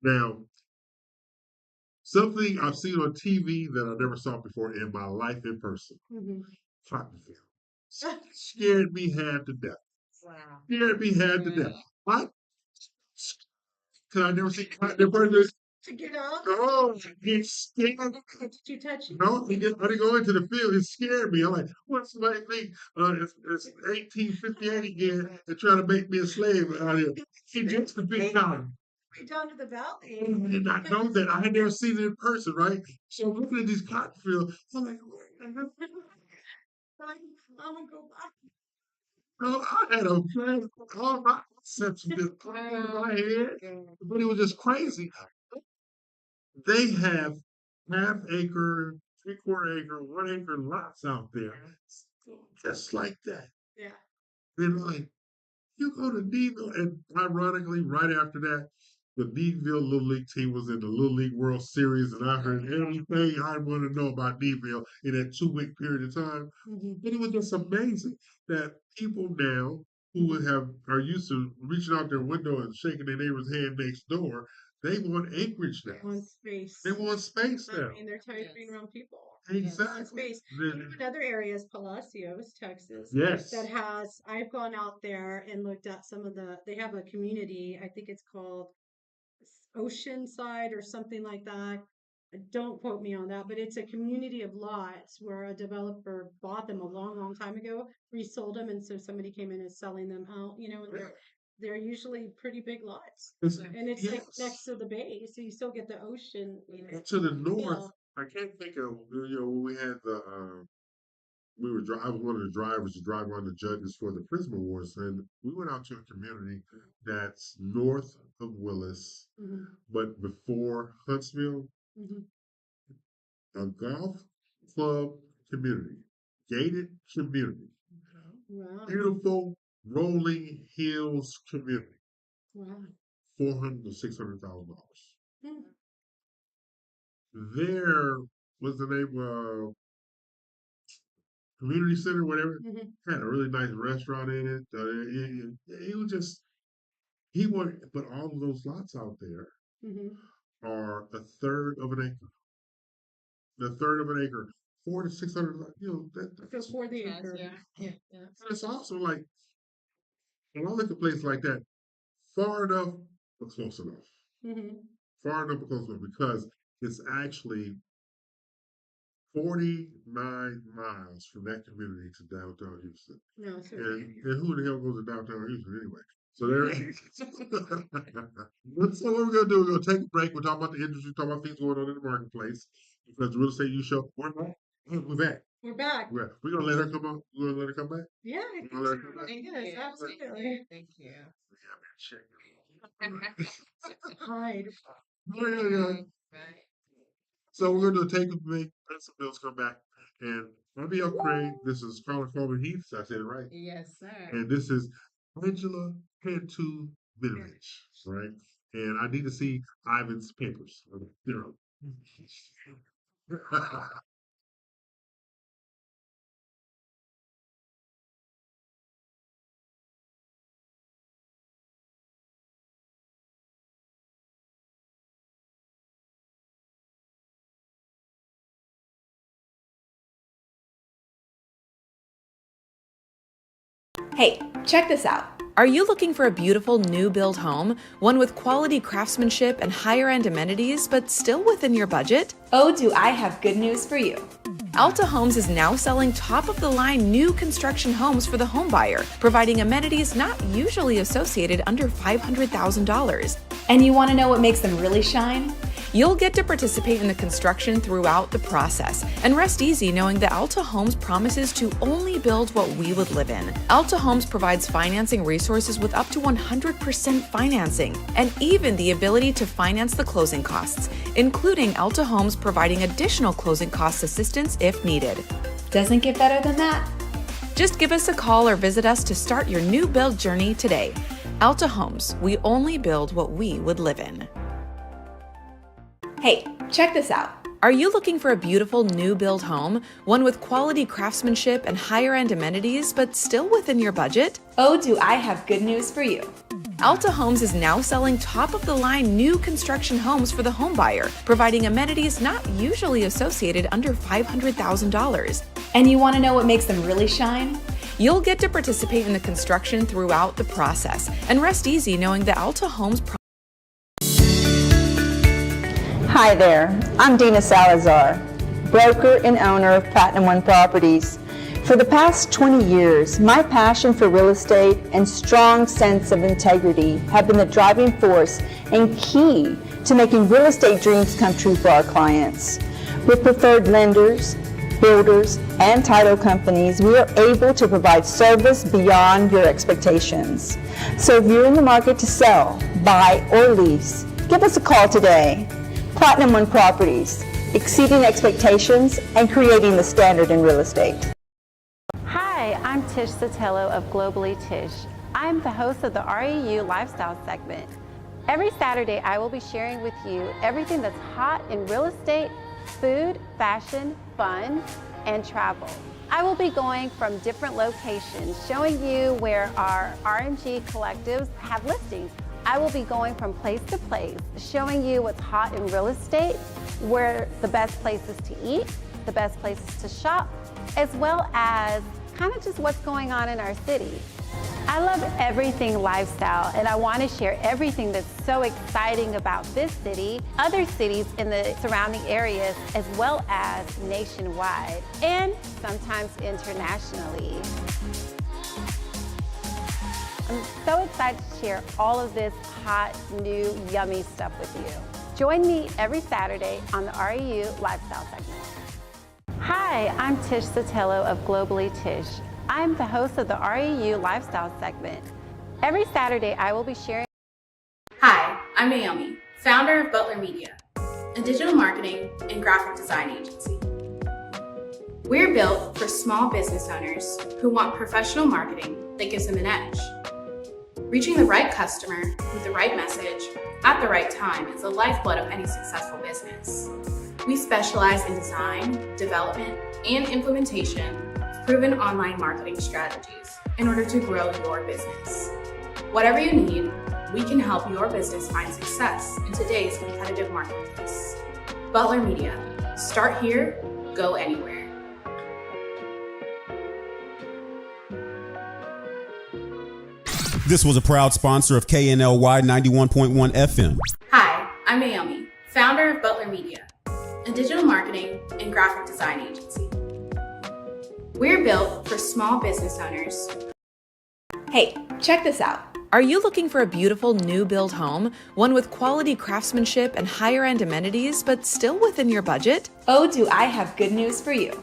Now, something I've seen on TV that I never saw before in my life in person. Mhm. Cottonfield. Scared me half to death. Wow. Scared me half to death. What? Cause I never seen cotton in person. To get out? Oh, get scared. Did you touch it? No, I didn't go into the field. It scared me. I'm like, what's somebody think? It's 1858 again. They're trying to make me a slave out here. He just a big time. Right down to the valley. I did not know that. I had never seen it in person, right? So I'm looking at these cotton fields. I'm like, I'm gonna go back. oh, I had a plan. All my concepts just playing in my head, but it was just crazy. They have half acre, 3/4 acre, 1 acre lots out there, just like that. Yeah. And like, you go to Needville, and ironically, right after that, the Needville Little League team was in the Little League World Series, and I heard everything I want to know about Needville in that 2 week period of time. Mhm. And it was just amazing that people now who are used to reaching out their window and shaking their neighbor's hand next door, they want acreage now. On space. They want space I now. mean, they're tired of being around people. Exactly. On space. Then- Another area is Palacios, Texas. Yes. That has, I've gone out there and looked at some of they have a community, I think it's called Oceanside or something like that. Don't quote me on that, but it's a community of lots where a developer bought them a long, long time ago, resold them, and so somebody came in and selling them out, and they're usually pretty big lots. And it's like Yes. next to the bay, so you still get the ocean. And to the north, feel. I can't think of when we had I was one of the drivers to drive around the judges for the Prism Awards, and we went out to a community that's north of Willis, Mhm, but before Huntsville, mhm. a golf club community, gated community, Wow, beautiful rolling hills community, wow. $400,000 to $600,000. Hmm. There was the name of community center, whatever. Mhm. Had a really nice restaurant in it. He was just he wanted, but all of those lots out there Mhm. are a third of an acre. The third of an acre, 400 to 600. So for the Yes, acre. yeah. That's also like when I look at a place like that, far enough but close enough. Mhm. Far enough but close enough because it's actually 49 miles from that community to downtown Houston. No, so And who the hell goes to downtown Houston anyway? So there. So what we're gonna do? We're gonna take a break. We're talking about the industry, talk about things going on in the marketplace because the real estate you show. We're back. We're back. We're gonna let her come on. We're gonna let her come back. Yeah, I think We're gonna let her so. come back. Thank Yes, you. absolutely. Thank you. Hide. Right. So we're going to take a break, let some bills come back. And I'm BL Crane. This is Colin Coleman Heath. I said it right. Yes, sir. And this is Angela Cantu Minovich, right? And I need to see Ivan's papers. Hey, check this out. Are you looking for a beautiful new build home, one with quality craftsmanship and higher end amenities, but still within your budget? Oh, do I have good news for you. Alta Homes is now selling top of the line new construction homes for the home buyer, providing amenities not usually associated under $500,000. And you want to know what makes them really shine? You'll get to participate in the construction throughout the process and rest easy knowing that Alta Homes promises to only build what we would live in. Alta Homes provides financing resources with up to 100% financing and even the ability to finance the closing costs, including Alta Homes providing additional closing cost assistance if needed. Doesn't get better than that? Just give us a call or visit us to start your new build journey today. Alta Homes, we only build what we would live in. Hey, check this out. Are you looking for a beautiful new build home, one with quality craftsmanship and higher end amenities, but still within your budget? Oh, do I have good news for you. Alta Homes is now selling top of the line new construction homes for the home buyer, providing amenities not usually associated under $500,000. And you want to know what makes them really shine? You'll get to participate in the construction throughout the process and rest easy knowing that Alta Homes Hi there, I'm Dina Salazar, broker and owner of Platinum One Properties. For the past 20 years, my passion for real estate and strong sense of integrity have been the driving force and key to making real estate dreams come true for our clients. With preferred lenders, builders, and title companies, we are able to provide service beyond your expectations. So if you're in the market to sell, buy, or lease, give us a call today. Platinum One Properties, exceeding expectations and creating the standard in real estate. Hi, I'm Tish Sotelo of Globally Tish. I'm the host of the REU Lifestyle segment. Every Saturday, I will be sharing with you everything that's hot in real estate, food, fashion, fun, and travel. I will be going from different locations, showing you where our RMG collectives have listings. I will be going from place to place, showing you what's hot in real estate, where the best places to eat, the best places to shop, as well as kind of just what's going on in our city. I love everything lifestyle, and I want to share everything that's so exciting about this city, other cities in the surrounding areas, as well as nationwide, and sometimes internationally. I'm so excited to share all of this hot, new, yummy stuff with you. Join me every Saturday on the REU Lifestyle segment. Hi, I'm Tish Sotelo of Globally Tish. I'm the host of the REU Lifestyle segment. Every Saturday, I will be sharing. Hi, I'm Naomi, founder of Butler Media, a digital marketing and graphic design agency. We're built for small business owners who want professional marketing that gives them an edge. Reaching the right customer with the right message at the right time is the lifeblood of any successful business. We specialize in design, development, and implementation of proven online marketing strategies in order to grow your business. Whatever you need, we can help your business find success in today's competitive marketplace. Butler Media. Start here, go anywhere. This was a proud sponsor of KNLY 91.1 FM. Hi, I'm Naomi, founder of Butler Media, a digital marketing and graphic design agency. We're built for small business owners. Hey, check this out. Are you looking for a beautiful new build home, one with quality craftsmanship and higher end amenities, but still within your budget? Oh, do I have good news for you.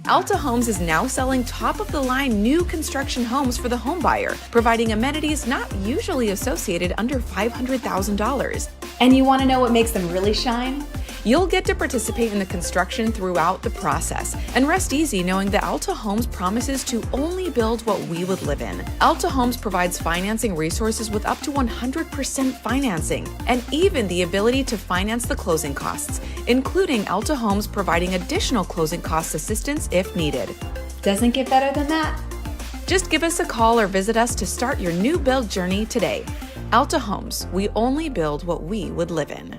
Alta Homes is now selling top of the line new construction homes for the home buyer, providing amenities not usually associated under $500,000. And you want to know what makes them really shine? You'll get to participate in the construction throughout the process and rest easy knowing that Alta Homes promises to only build what we would live in. Alta Homes provides financing resources with up to 100% financing and even the ability to finance the closing costs, including Alta Homes providing additional closing cost assistance if needed. Doesn't get better than that? Just give us a call or visit us to start your new build journey today. Alta Homes, we only build what we would live in.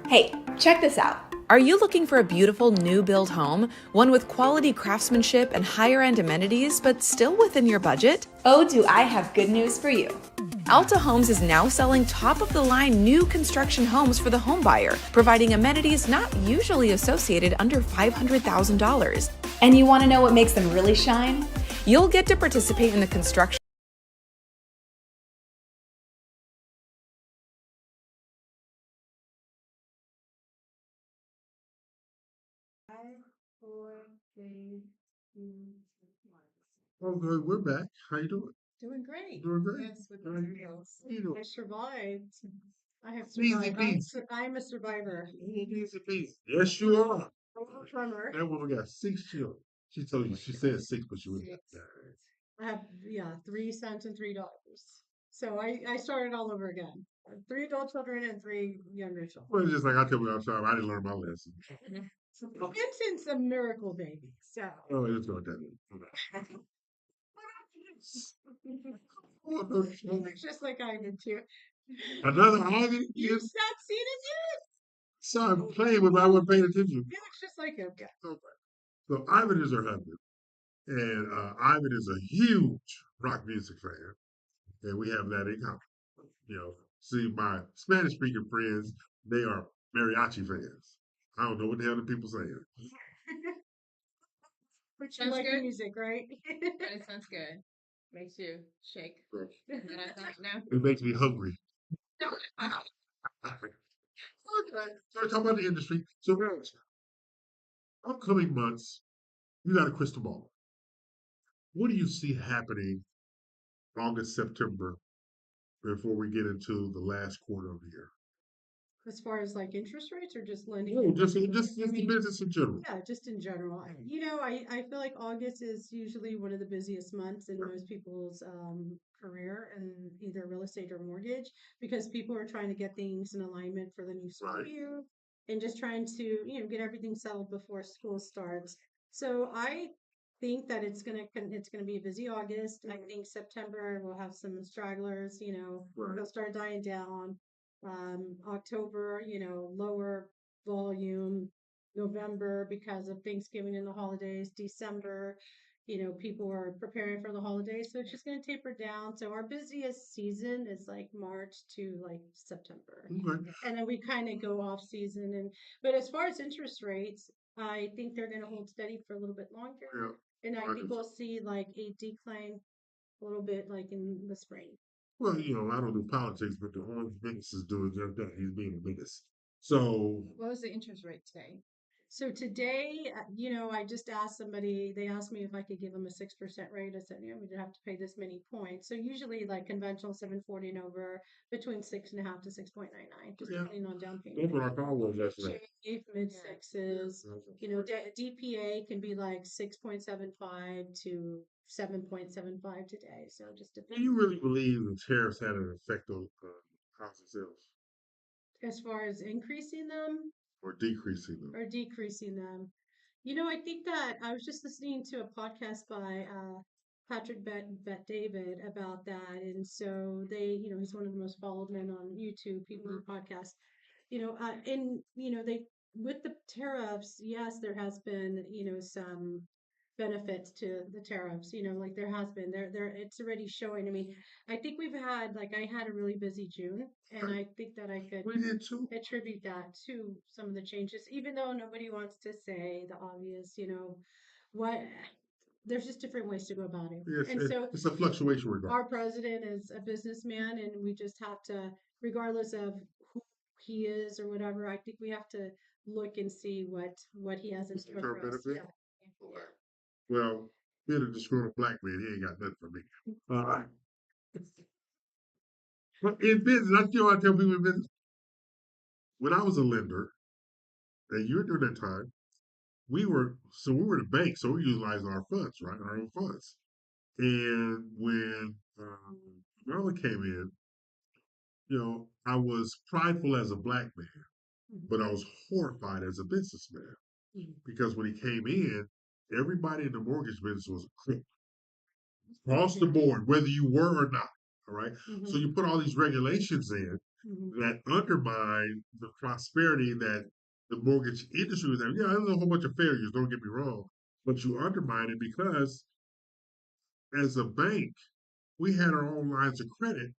Hey, check this out. Are you looking for a beautiful new build home, one with quality craftsmanship and higher end amenities, but still within your budget? Oh, do I have good news for you. Alta Homes is now selling top of the line new construction homes for the home buyer, providing amenities not usually associated under $500,000. And you want to know what makes them really shine? You'll get to participate in the construction. Okay, we're back. How you doing? Doing great. Doing great. Yes, with How the you meals. How you doing? I survived. I have Easy survived. peasy. I'm a survivor. Easy peasy. Yes, you are. I'm a drummer. That woman got 6 children. She told you she said 6, but she was Six. I have, yeah, 3 sons and 3 daughters. So I started all over again. 3 adult children and 3 younger children. Well, it's just like I tell you all the time, I didn't learn my lesson. Vincent's a miracle baby. So Oh, it's not that. Oh, no, no. it's just like I did too. Another Ivy You've is not seen it yet? so I'm playing with, but I wasn't paying attention. He looks just like him. Yeah. Okay. So Ivan is her husband, and Ivan is a huge rock music fan, and we have that in common. You know, see, my Spanish speaking friends, they are mariachi fans. I don't know what the hell the people saying. But you Sounds like the good. music, right? But it sounds good. Makes you shake. But I thought, no. It makes me hungry. Okay, so we're talking about the industry. So, guys, upcoming months, you got a crystal ball. What do you see happening August, September, before we get into the last quarter of the year? As far as like interest rates or just lending? No, just I the mean, business in general. yeah, just in general. I feel like August is usually one of the busiest months in most people's career in either real estate or mortgage because people are trying to get things in alignment for the new school Right. year and just trying to, get everything settled before school starts. So I think that it's gonna be a busy August. I think September we'll have some stragglers, Right. they'll start dying down. October, lower volume. November because of Thanksgiving and the holidays. December, people are preparing for the holidays, so it's just going to taper down. So our busiest season is like March to like September, Okay. and then we kind of go off season. But as far as interest rates, I think they're going to hold steady for a little bit longer, Yeah. and I I think do. we'll see like a decline a little bit like in the spring. Well, I don't do politics, but the Orange Business is doing just that. He's being the biggest. So, What was the interest rate today? So today, I just asked somebody, they asked me if I could give them a 6% rate. I said, we'd have to pay this many points. So usually like conventional 740 and over between 6.5 to 6.99, just yeah, depending on down that's payment. what I thought was yesterday. Mid Yeah. sixes, DPA can be like 6.75 to 7.75 today. So it just Do depends. you really believe the tariffs had an effect on housing sales As far as increasing them, or decreasing them? or decreasing them. I think that I was just listening to a podcast by Patrick Bet David about that, and so he's one of the most followed men on YouTube. People do podcasts, and they with the tariffs. Yes, there has been some benefits to the tariffs. Like there has been there. It's already showing. I mean, I think we've had like I had a really busy June, and I think that I could We did too. attribute that to some of the changes, even though nobody wants to say the obvious, what there's just different ways to go about it. Yes, And so it's a fluctuation regard. our president is a businessman, and we just have to, regardless of who he is or whatever, I think we have to look and see what he has in store Term for us. benefit? Yeah. Okay. Well, being a disgruntled black man, he ain't got nothing for me. But in business, that's what I tell people in business. When I was a lender, and you were during that time, we were the bank, so we utilized our funds, right? Our own funds. And when Marla came in, I was prideful as a black man, but I was horrified as a businessman because when he came in, everybody in the mortgage business was a crook across the board, whether you were or not. All right. So you put all these regulations in that undermine the prosperity that the mortgage industry was having. Yeah, there's a whole bunch of failures, don't get me wrong, but you undermine it because as a bank, we had our own lines of credit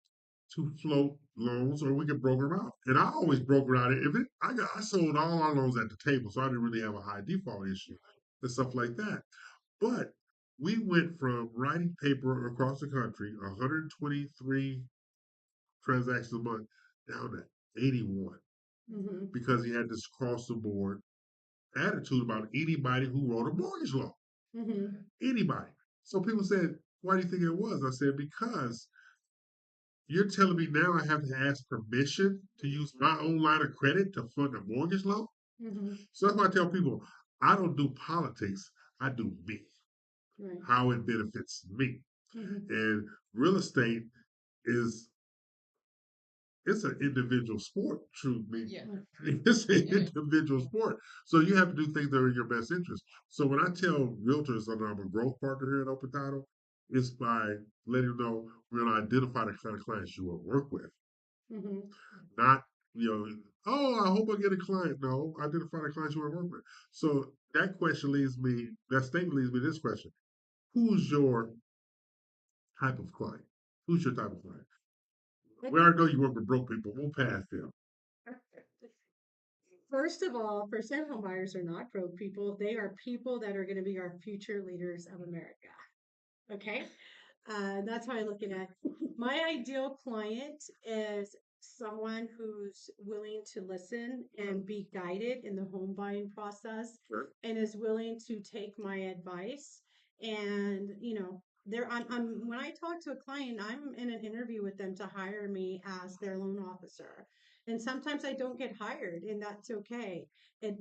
to float loans or we could broker them out. And I always broker out I sold all our loans at the table, so I didn't really have a high default issue and stuff like that. But we went from writing paper across the country, 123 transactions a month, down to 81 because he had this cross the board attitude about anybody who wrote a mortgage loan. Anybody. So people said, why do you think it was? I said, because you're telling me now I have to ask permission to use my own line of credit to fund a mortgage loan? So that's why I tell people, I don't do politics, I do me, Right. how it benefits me. And real estate it's an individual sport, truth be. Yeah. It's an individual sport. So you have to do things that are in your best interest. So when I tell realtors that I'm a growth partner here at Open Title, it's by letting them know we're going to identify the kind of clients you will work with. Not, oh, I hope I get a client. No, identify the clients you want to work with. So that statement leads me to this question. Who's your type of client? Who's your type of client? We already know you work with broke people. We'll pass them. First of all, first-time home buyers are not broke people. They are people that are going to be our future leaders of America. Okay? That's how I look at it. My ideal client is someone who's willing to listen and be guided in the home buying process Sure. and is willing to take my advice. And, I'm when I talk to a client, I'm in an interview with them to hire me as their loan officer. And sometimes I don't get hired, and that's okay. And,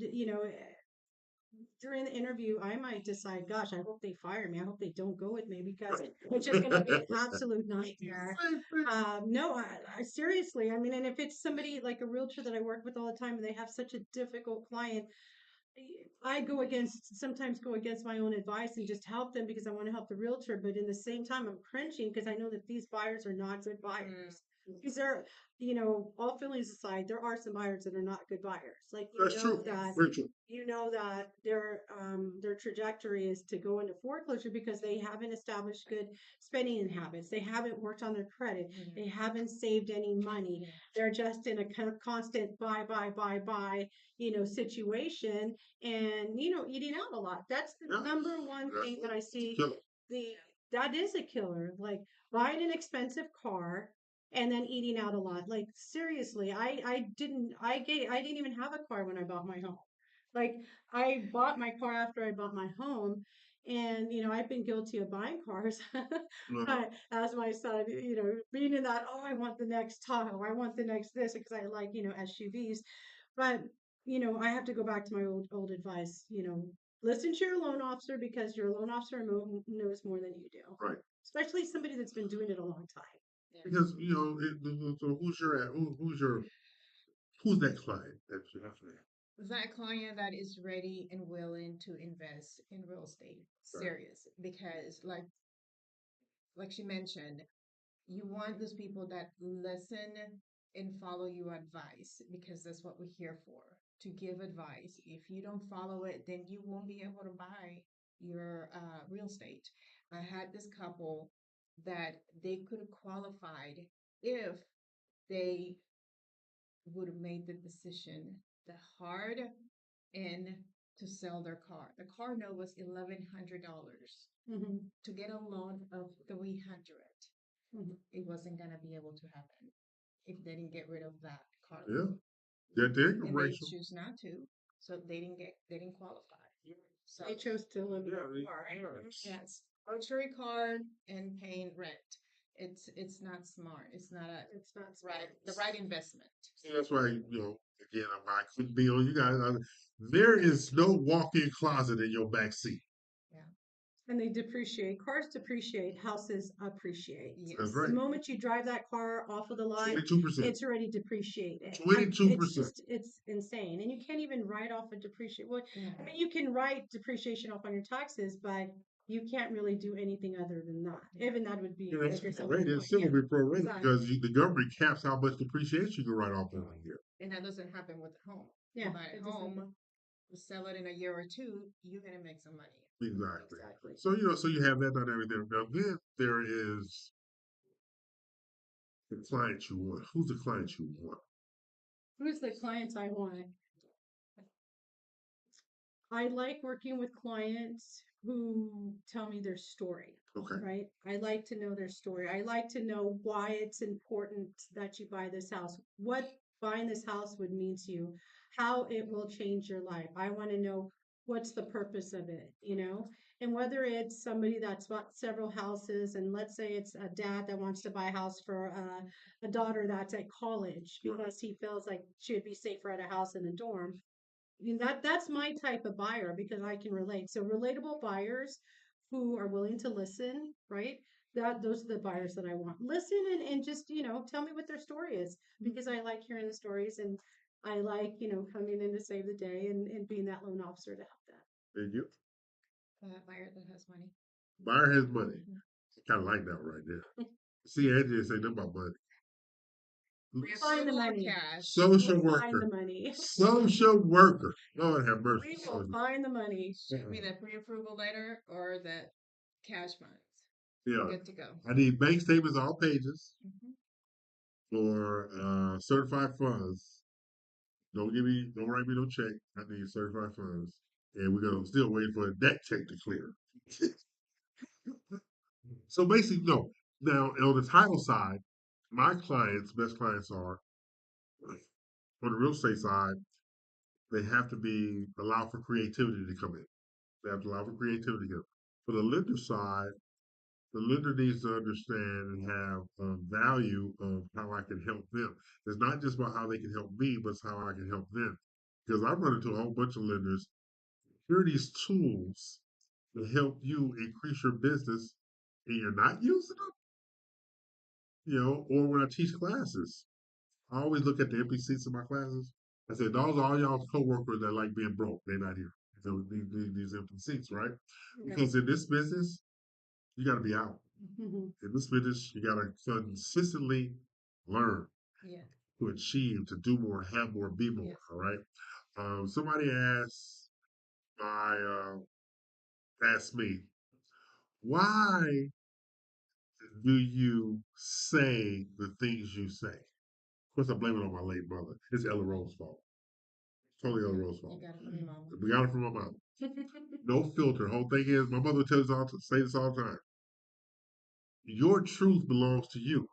during the interview, I might decide, gosh, I hope they fire me. I hope they don't go with me because it's just going to be an absolute nightmare. No, I seriously, I mean, and if it's somebody like a realtor that I work with all the time and they have such a difficult client, I sometimes go against my own advice and just help them because I want to help the realtor. But in the same time, I'm cringing because I know that these buyers are not good buyers. Because all feelings aside, there are some buyers that are not good buyers. Like That's true. Very true. Their trajectory is to go into foreclosure because they haven't established good spending habits. They haven't worked on their credit. They haven't saved any money. They're just in a kind of constant buy, situation and eating out a lot. That's the Yeah. number one thing that I see. Killer. That is a killer. Like buying an expensive car and then eating out a lot. Like seriously, I didn't even have a car when I bought my home. Like I bought my car after I bought my home. And I've been guilty of buying cars. As my son, being in that, oh, I want the next Tahoe, I want the next this because I like SUVs. But I have to go back to my old advice. Listen to your loan officer because your loan officer knows more than you do. Right. Especially somebody that's been doing it a long time. Because so who's that client that you have to? That client that is ready and willing to invest in real estate, serious, because like she mentioned, you want those people that listen and follow your advice because that's what we're here for, to give advice. If you don't follow it, then you won't be able to buy your real estate. I had this couple that they could have qualified if they would have made the decision, the hard end to sell their car. The car note was $1,100. Mhm. to get a loan of 300, Mhm. it wasn't gonna be able to happen if they didn't get rid of that car Yeah. loan. Get the income And they ratio. choose not to, so they didn't qualify. So They chose to live in Yeah, a car. yes, luxury card and paying rent. It's not smart. It's not a It's not the right investment. See, that's why, again, I couldn't be on you guys. There is no walk-in closet in your back seat. And they depreciate. Cars depreciate, houses appreciate. That's Yes. right. The moment you drive that car off of the lot, 22%. it's already depreciated. 22%. It's insane. And you can't even write off a depreciation. Well, Yeah. I mean, you can write depreciation off on your taxes, but you can't really do anything other than that. Even that would be You know, like it's you're prorated. selling. It's still gonna be prorated Exactly. because the government caps how much depreciation you can write off in a year. And that doesn't happen with a home. Yeah, You buy it a doesn't. home, you sell it in a year or two, you're gonna make some money. Exactly. Exactly. So so you have that done everything. Now then there is the client you want. Who's the client you want? Who's the clients I want? I like working with clients who tell me their story. Okay. Right? I like to know their story. I like to know why it's important that you buy this house, what buying this house would mean to you, how it will change your life. I want to know what's the purpose of it, And whether it's somebody that's bought several houses, and let's say it's a dad that wants to buy a house for a daughter that's at college because he feels like she'd be safer at a house in a dorm. I mean, that's my type of buyer because I can relate. So relatable buyers who are willing to listen, right? Those are the buyers that I want. Listen and just, tell me what their story is because I like hearing the stories and I like, coming in to save the day and being that loan officer to help them. And you? Buyer that has money. Buyer has money. I kind of like that right there. See, Angie ain't saying nothing about money. Find the money. Cash. Social We'll worker. find the money. Social worker. Lord have mercy. We will find the money. Shoot me the pre-approval letter or the cash funds. Yeah. Good to go. I need bank statements all pages Mhm. for certified funds. Don't write me no check. I need certified funds. And we're gonna still wait for a debt check to clear. So basically, no. Now on the title side, my best clients are on the real estate side, they have to be allow for creativity to come in. They have to allow for creativity to come in. For the lender side, the lender needs to understand and have value of how I can help them. It's not just about how they can help me, but it's how I can help them. Because I've run into a whole bunch of lenders. Here are these tools to help you increase your business, and you're not using them. Or when I teach classes, I always look at the empty seats in my classes. I say, those are all y'all coworkers that like being broke. They're not here. So these empty seats, right? Because in this business, you got to be out. Mhm. In this business, you got to consistently learn Yeah. to achieve, to do more, have more, be more. Yes. All right. Somebody asked me, why do you say the things you say? Of course, I blame it on my late mother. It's Ella Rose's fault. Totally Ella Rose's fault. You got it from your mama. We got it from my mom. No filter. Whole thing is, my mother tells us say this all the time. Your truth belongs to you.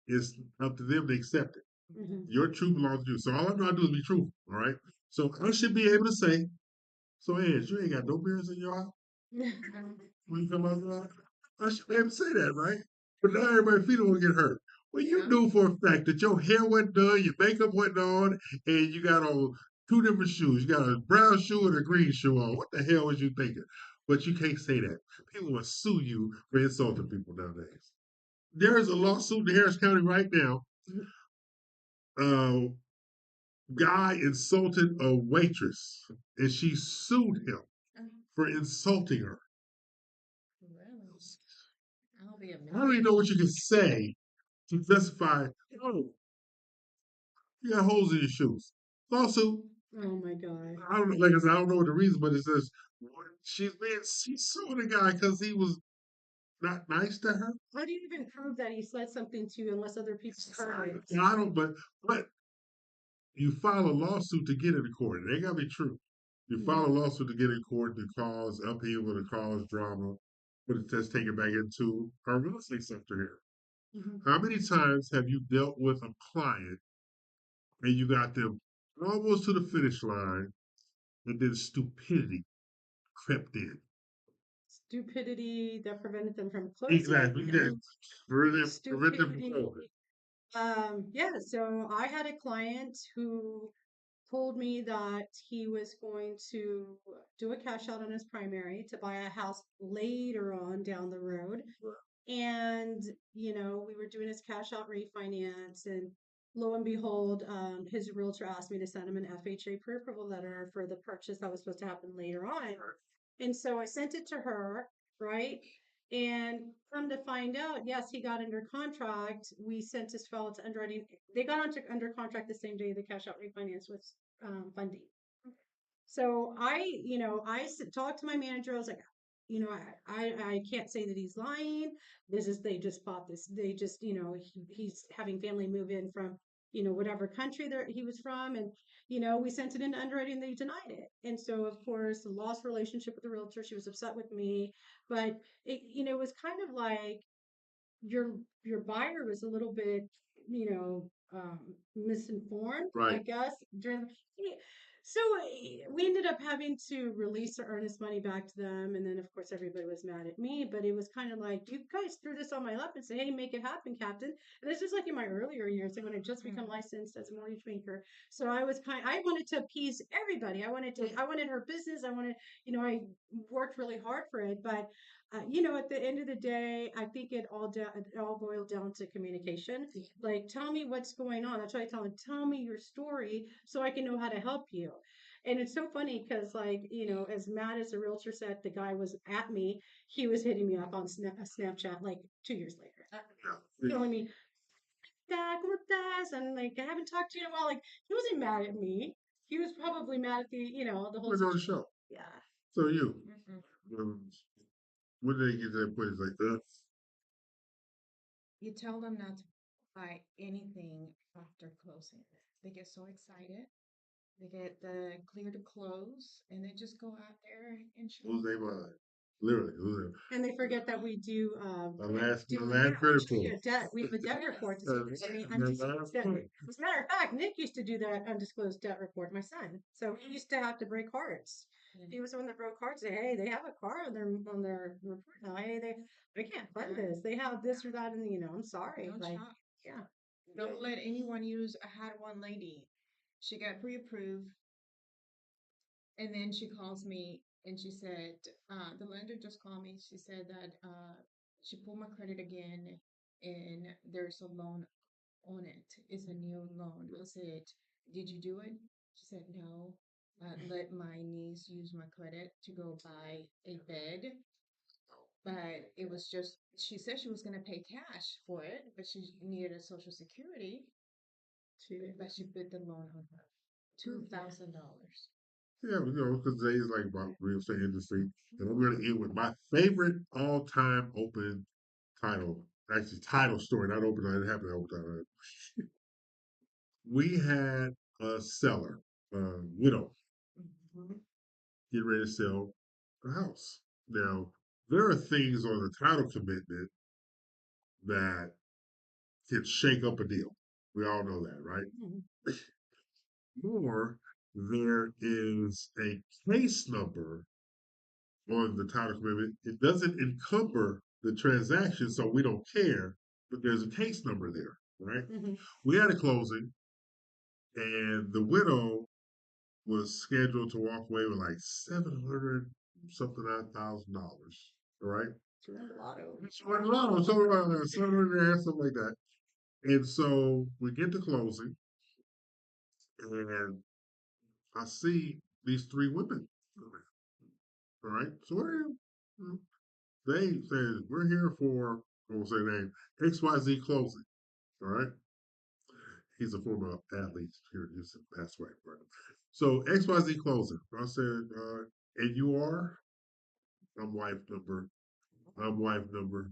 It's up to them to accept it. Mhm. Your truth belongs to you. So all I know how to do is be truthful. All right. So I should be able to say, so Ange, you ain't got no mirrors in your house when you come outside. I should be able to say that, right? But now everybody feeling will get hurt. Well, you Yeah. knew for a fact that your hair wasn't done, your makeup wasn't on, and you got on two different shoes. You got a brown shoe and a green shoe on. What the hell was you thinking? But you can't say that. People will sue you for insulting people nowadays. There is a lawsuit in Harris County right now. Guy insulted a waitress, and she sued him for insulting her. Really? I'll be I don't even know what you can say to justify, oh, you got holes in your shoes. Lawsuit. Oh my God. I don't know, like I said, I don't know what the reason, but it says she's suing the guy because he was not nice to her. How do you even prove that he said something to you unless other people heard it? I don't, but you file a lawsuit to get into court. It ain't gotta be true. You file a lawsuit to get in court to cause upheaval, to cause drama. but let's take it back into our real estate sector here. Mhm. How many times have you dealt with a client and you got them almost to the finish line, and then stupidity crept in? Stupidity that prevented them from closing. Exactly. Yeah. Prevent them from Stupidity. closing. Yeah, so I had a client who told me that he was going to do a cash out on his primary to buy a house later on down the road. And, we were doing his cash out refinance, and lo and behold, his realtor asked me to send him an FHA pre-approval letter for the purchase that was supposed to happen later on. And so I sent it to her, right? And come to find out, yes, he got under contract. We sent his file to underwriting. They got under contract the same day the cash out refinance was funding. So talked to my manager. I was like, I can't say that he's lying. They just bought this. They just, he's having family move in from, whatever country he was from. And, we sent it into underwriting. They denied it. And so, of course, lost relationship with the realtor. She was upset with me, but it was kind of like your buyer was a little bit, misinformed, I Right. guess, during. So we ended up having to release the earnest money back to them, and then of course everybody was mad at me. But it was kind of like you guys threw this on my lap and said, "Hey, make it happen, Captain." And this is like in my earlier years, like when I just become licensed as a mortgage banker. So I wanted to appease everybody. I wanted her business. I worked really hard for it, but at the end of the day, I think it all boiled down to communication. Like, tell me what's going on. That's why I tell them, tell me your story so I can know how to help you. And it's so funny because, like, as mad as the realtor said the guy was at me, he was hitting me up on Snapchat like 2 years later, telling me, "Da, ¿cómo estás?" And like, I haven't talked to you in a while. Like, he wasn't mad at me. He was probably mad at the whole Was on the situation. show. Yeah. So you, um, when did they get to that point? It's like, You tell them not to buy anything after closing. They get so excited. They get the clear to close and they just go out there and lose show. their mind. Literally, lose their And they forget that we do the last do credit actually report. a debt. We have a debt report to see if there's any undisclosed debt. As a matter of fact, Nick used to do that undisclosed debt report, my son. So he used to have to break hearts. He was the one that broke hearts. Say, hey, they have a car on their report now. Hey, they can't fund this. They have this or that, and I'm sorry. Don't Like, shop. yeah. Don't let anyone use. I had one lady. She got pre-approved, and then she calls me and she said, the lender just called me. She said that she pulled my credit again, and there's a loan on it. It's a new loan. I said, did you do it? She said, no. I let my niece use my credit to go buy a bed. But it was just, she said she was going to pay cash for it, but she needed a social security. But she put the loan on her. $2,000. Yeah, because today is like about real estate industry. And I'm going to end with my favorite all-time open title. Actually, title story, not open. I didn't happen to open. We had a seller, widow, get ready to sell a house. Now, there are things on the title commitment that can shake up a deal. We all know that, right? Or there is a case number on the title commitment. It doesn't encumber the transaction, so we don't care, but there's a case number there, right? We had a closing, and the widow was scheduled to walk away with like $700 something odd $1,000, right? She won the lotto, something like that, 700 something like that. And so we get to closing, and I see these three women. All right, so where are you? They said we're here for, I won't say name, XYZ closing. All right, he's a former athlete here in Houston, passed away. Right? So XYZ closing. I said, and you are? I'm wife number. I'm wife number.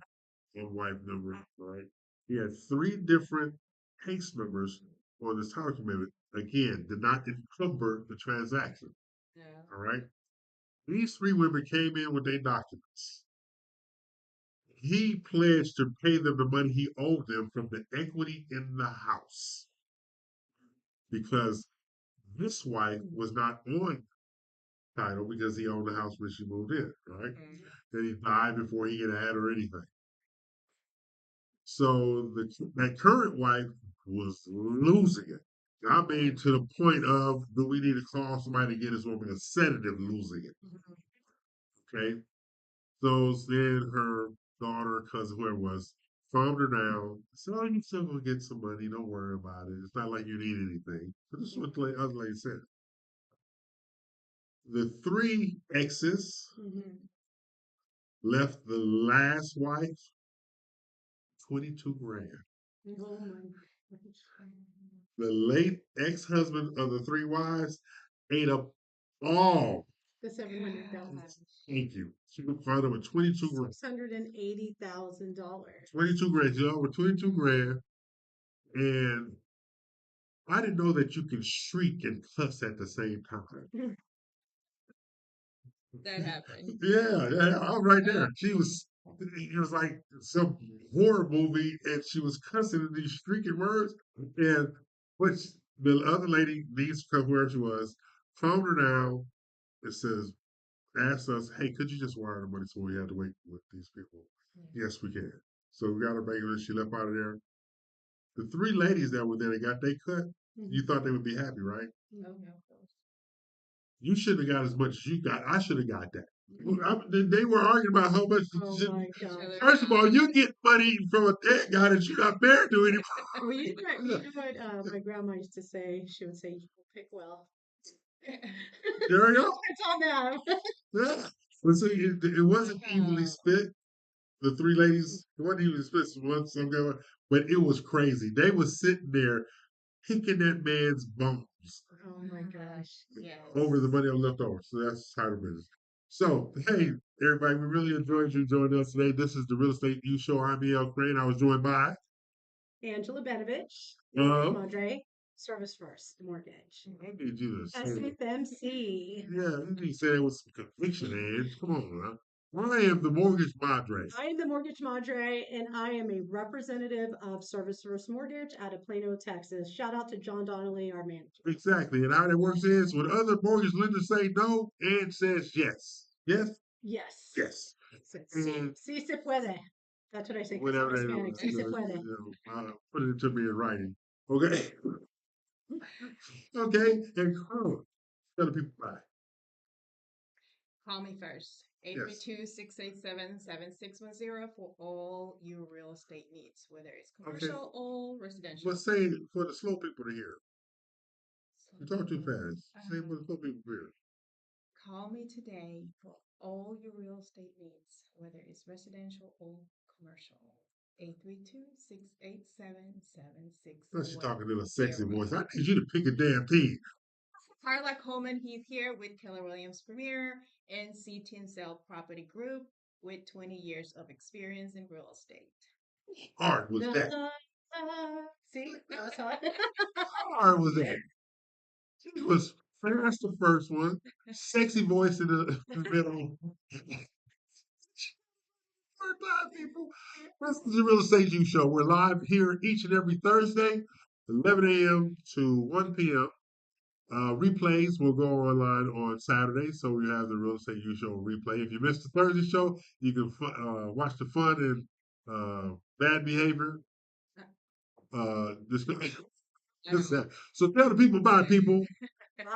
I'm wife number. All right. He had three different case numbers on this title commitment. Again, did not encumber the transaction. Yeah. All right. These three women came in with their documents. he pledged to pay them the money he owed them from the equity in the house because this wife was not on title because he owned the house when she moved in, right? Then he died before he could add or anything. So that current wife was losing it. I mean, to the point of, do we need to call somebody to get this woman a sedative losing it? Okay. So then her daughter, cousin, whoever it was, calmed her down. Said, "Oh, you still gonna get some money. Don't worry about it. It's not like you need anything." But this is what the other lady said. The three exes left the last wife 22 grand. Oh my gosh. The late ex-husband of the three wives ate up all. The 700,000. Thank you. She found over 22 grand. $680,000. 22 grand. She over 22 grand. And I didn't know that you can shriek and cuss at the same time. That happened. Yeah, I'm right there. It was like some horror movie, and she was cussing in these shrieking words. And which the other lady needs to come where she was, calmed her down, and says, asked us, "Hey, could you just wire the money so we had to wait with these people?" Yes, we can. So we got her back and she left out of there. The three ladies that were there, they got their cut. You thought they would be happy, right? You shouldn't have got as much as you got. I should have got that. They were arguing about how much. Oh my gosh. First of all, you get money from a dead guy that you're not married to anymore. Well, you know what my grandma used to say? She would say, "You pick well." There you go. It's on them. Yeah. But so it wasn't evenly split. The three ladies, it wasn't evenly split. Some guy, but it was crazy. They were sitting there picking that man's bones Oh my gosh. Yes. over the money left over. So that's how it is. So, hey, everybody, we really enjoyed you joining us today. This is the Real Estate News Show. I'm E.L. Crane. I was joined by Angela Benovich, Uh-huh. Madre, Service First Mortgage. I need you to say SFMC. Yeah, you need to say that with some conviction, Ange. Come on, man. I am the mortgage madre. I am the Mortgage Madre, and I am a representative of Service First Mortgage out of Plano, Texas. Shout out to John Donnelly, our manager. Exactly. And how that works is when other mortgage lenders say no, Ange says yes. Yes? Yes. Yes. And Sí se puede. That's what I say. 'Cause whatever I'm they do, Hispanic. Sí se puede. put it to me in writing. Okay. Okay. And tell the people bye. Call me first. 832-687-7610 for all your real estate needs, whether it's commercial or residential. But say it for the slow people to hear. You talk too fast. Say it for the slow people to hear. Call me today for all your real estate needs, whether it's residential or commercial. 832-687-7610. She's talking in a sexy voice. I need you to pick a damn team. Carla Coleman Heath here with Keller Williams Premier and C10 Cell Property Group with 20 years of experience in real estate. Hard was that? See, that was hard. Hard was that? She was fast the first one, sexy voice in the middle. Bye, people. This is the Real Estate You Show. We're live here each and every Thursday, 11 a.m. to 1 p.m. Replays will go online on Saturday, so we have the Real Estate You Show replay. If you missed the Thursday show, you can watch the fun and bad behavior. So tell the people, bye, people.